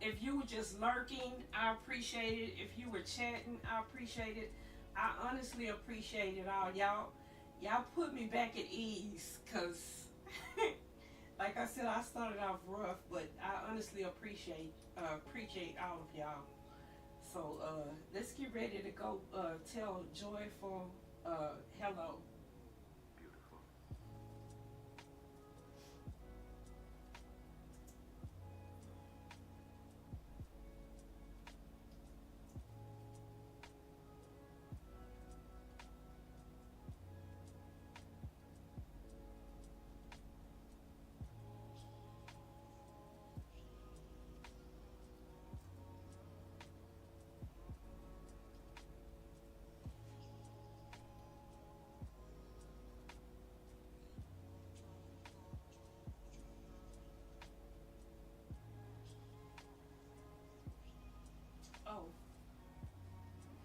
If you were just lurking, I appreciate it. If you were chatting, I appreciate it. I honestly appreciate it all. Y'all put me back at ease, because like I said, I started off rough, but I honestly appreciate all of y'all. So let's get ready to go tell Joyful hello.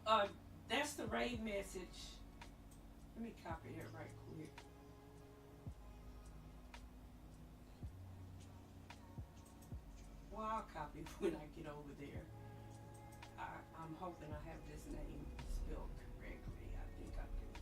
That's the raid message. Let me copy that right quick. Well, I'll copy when I get over there. I'm hoping I have this name spelled correctly. I think I do.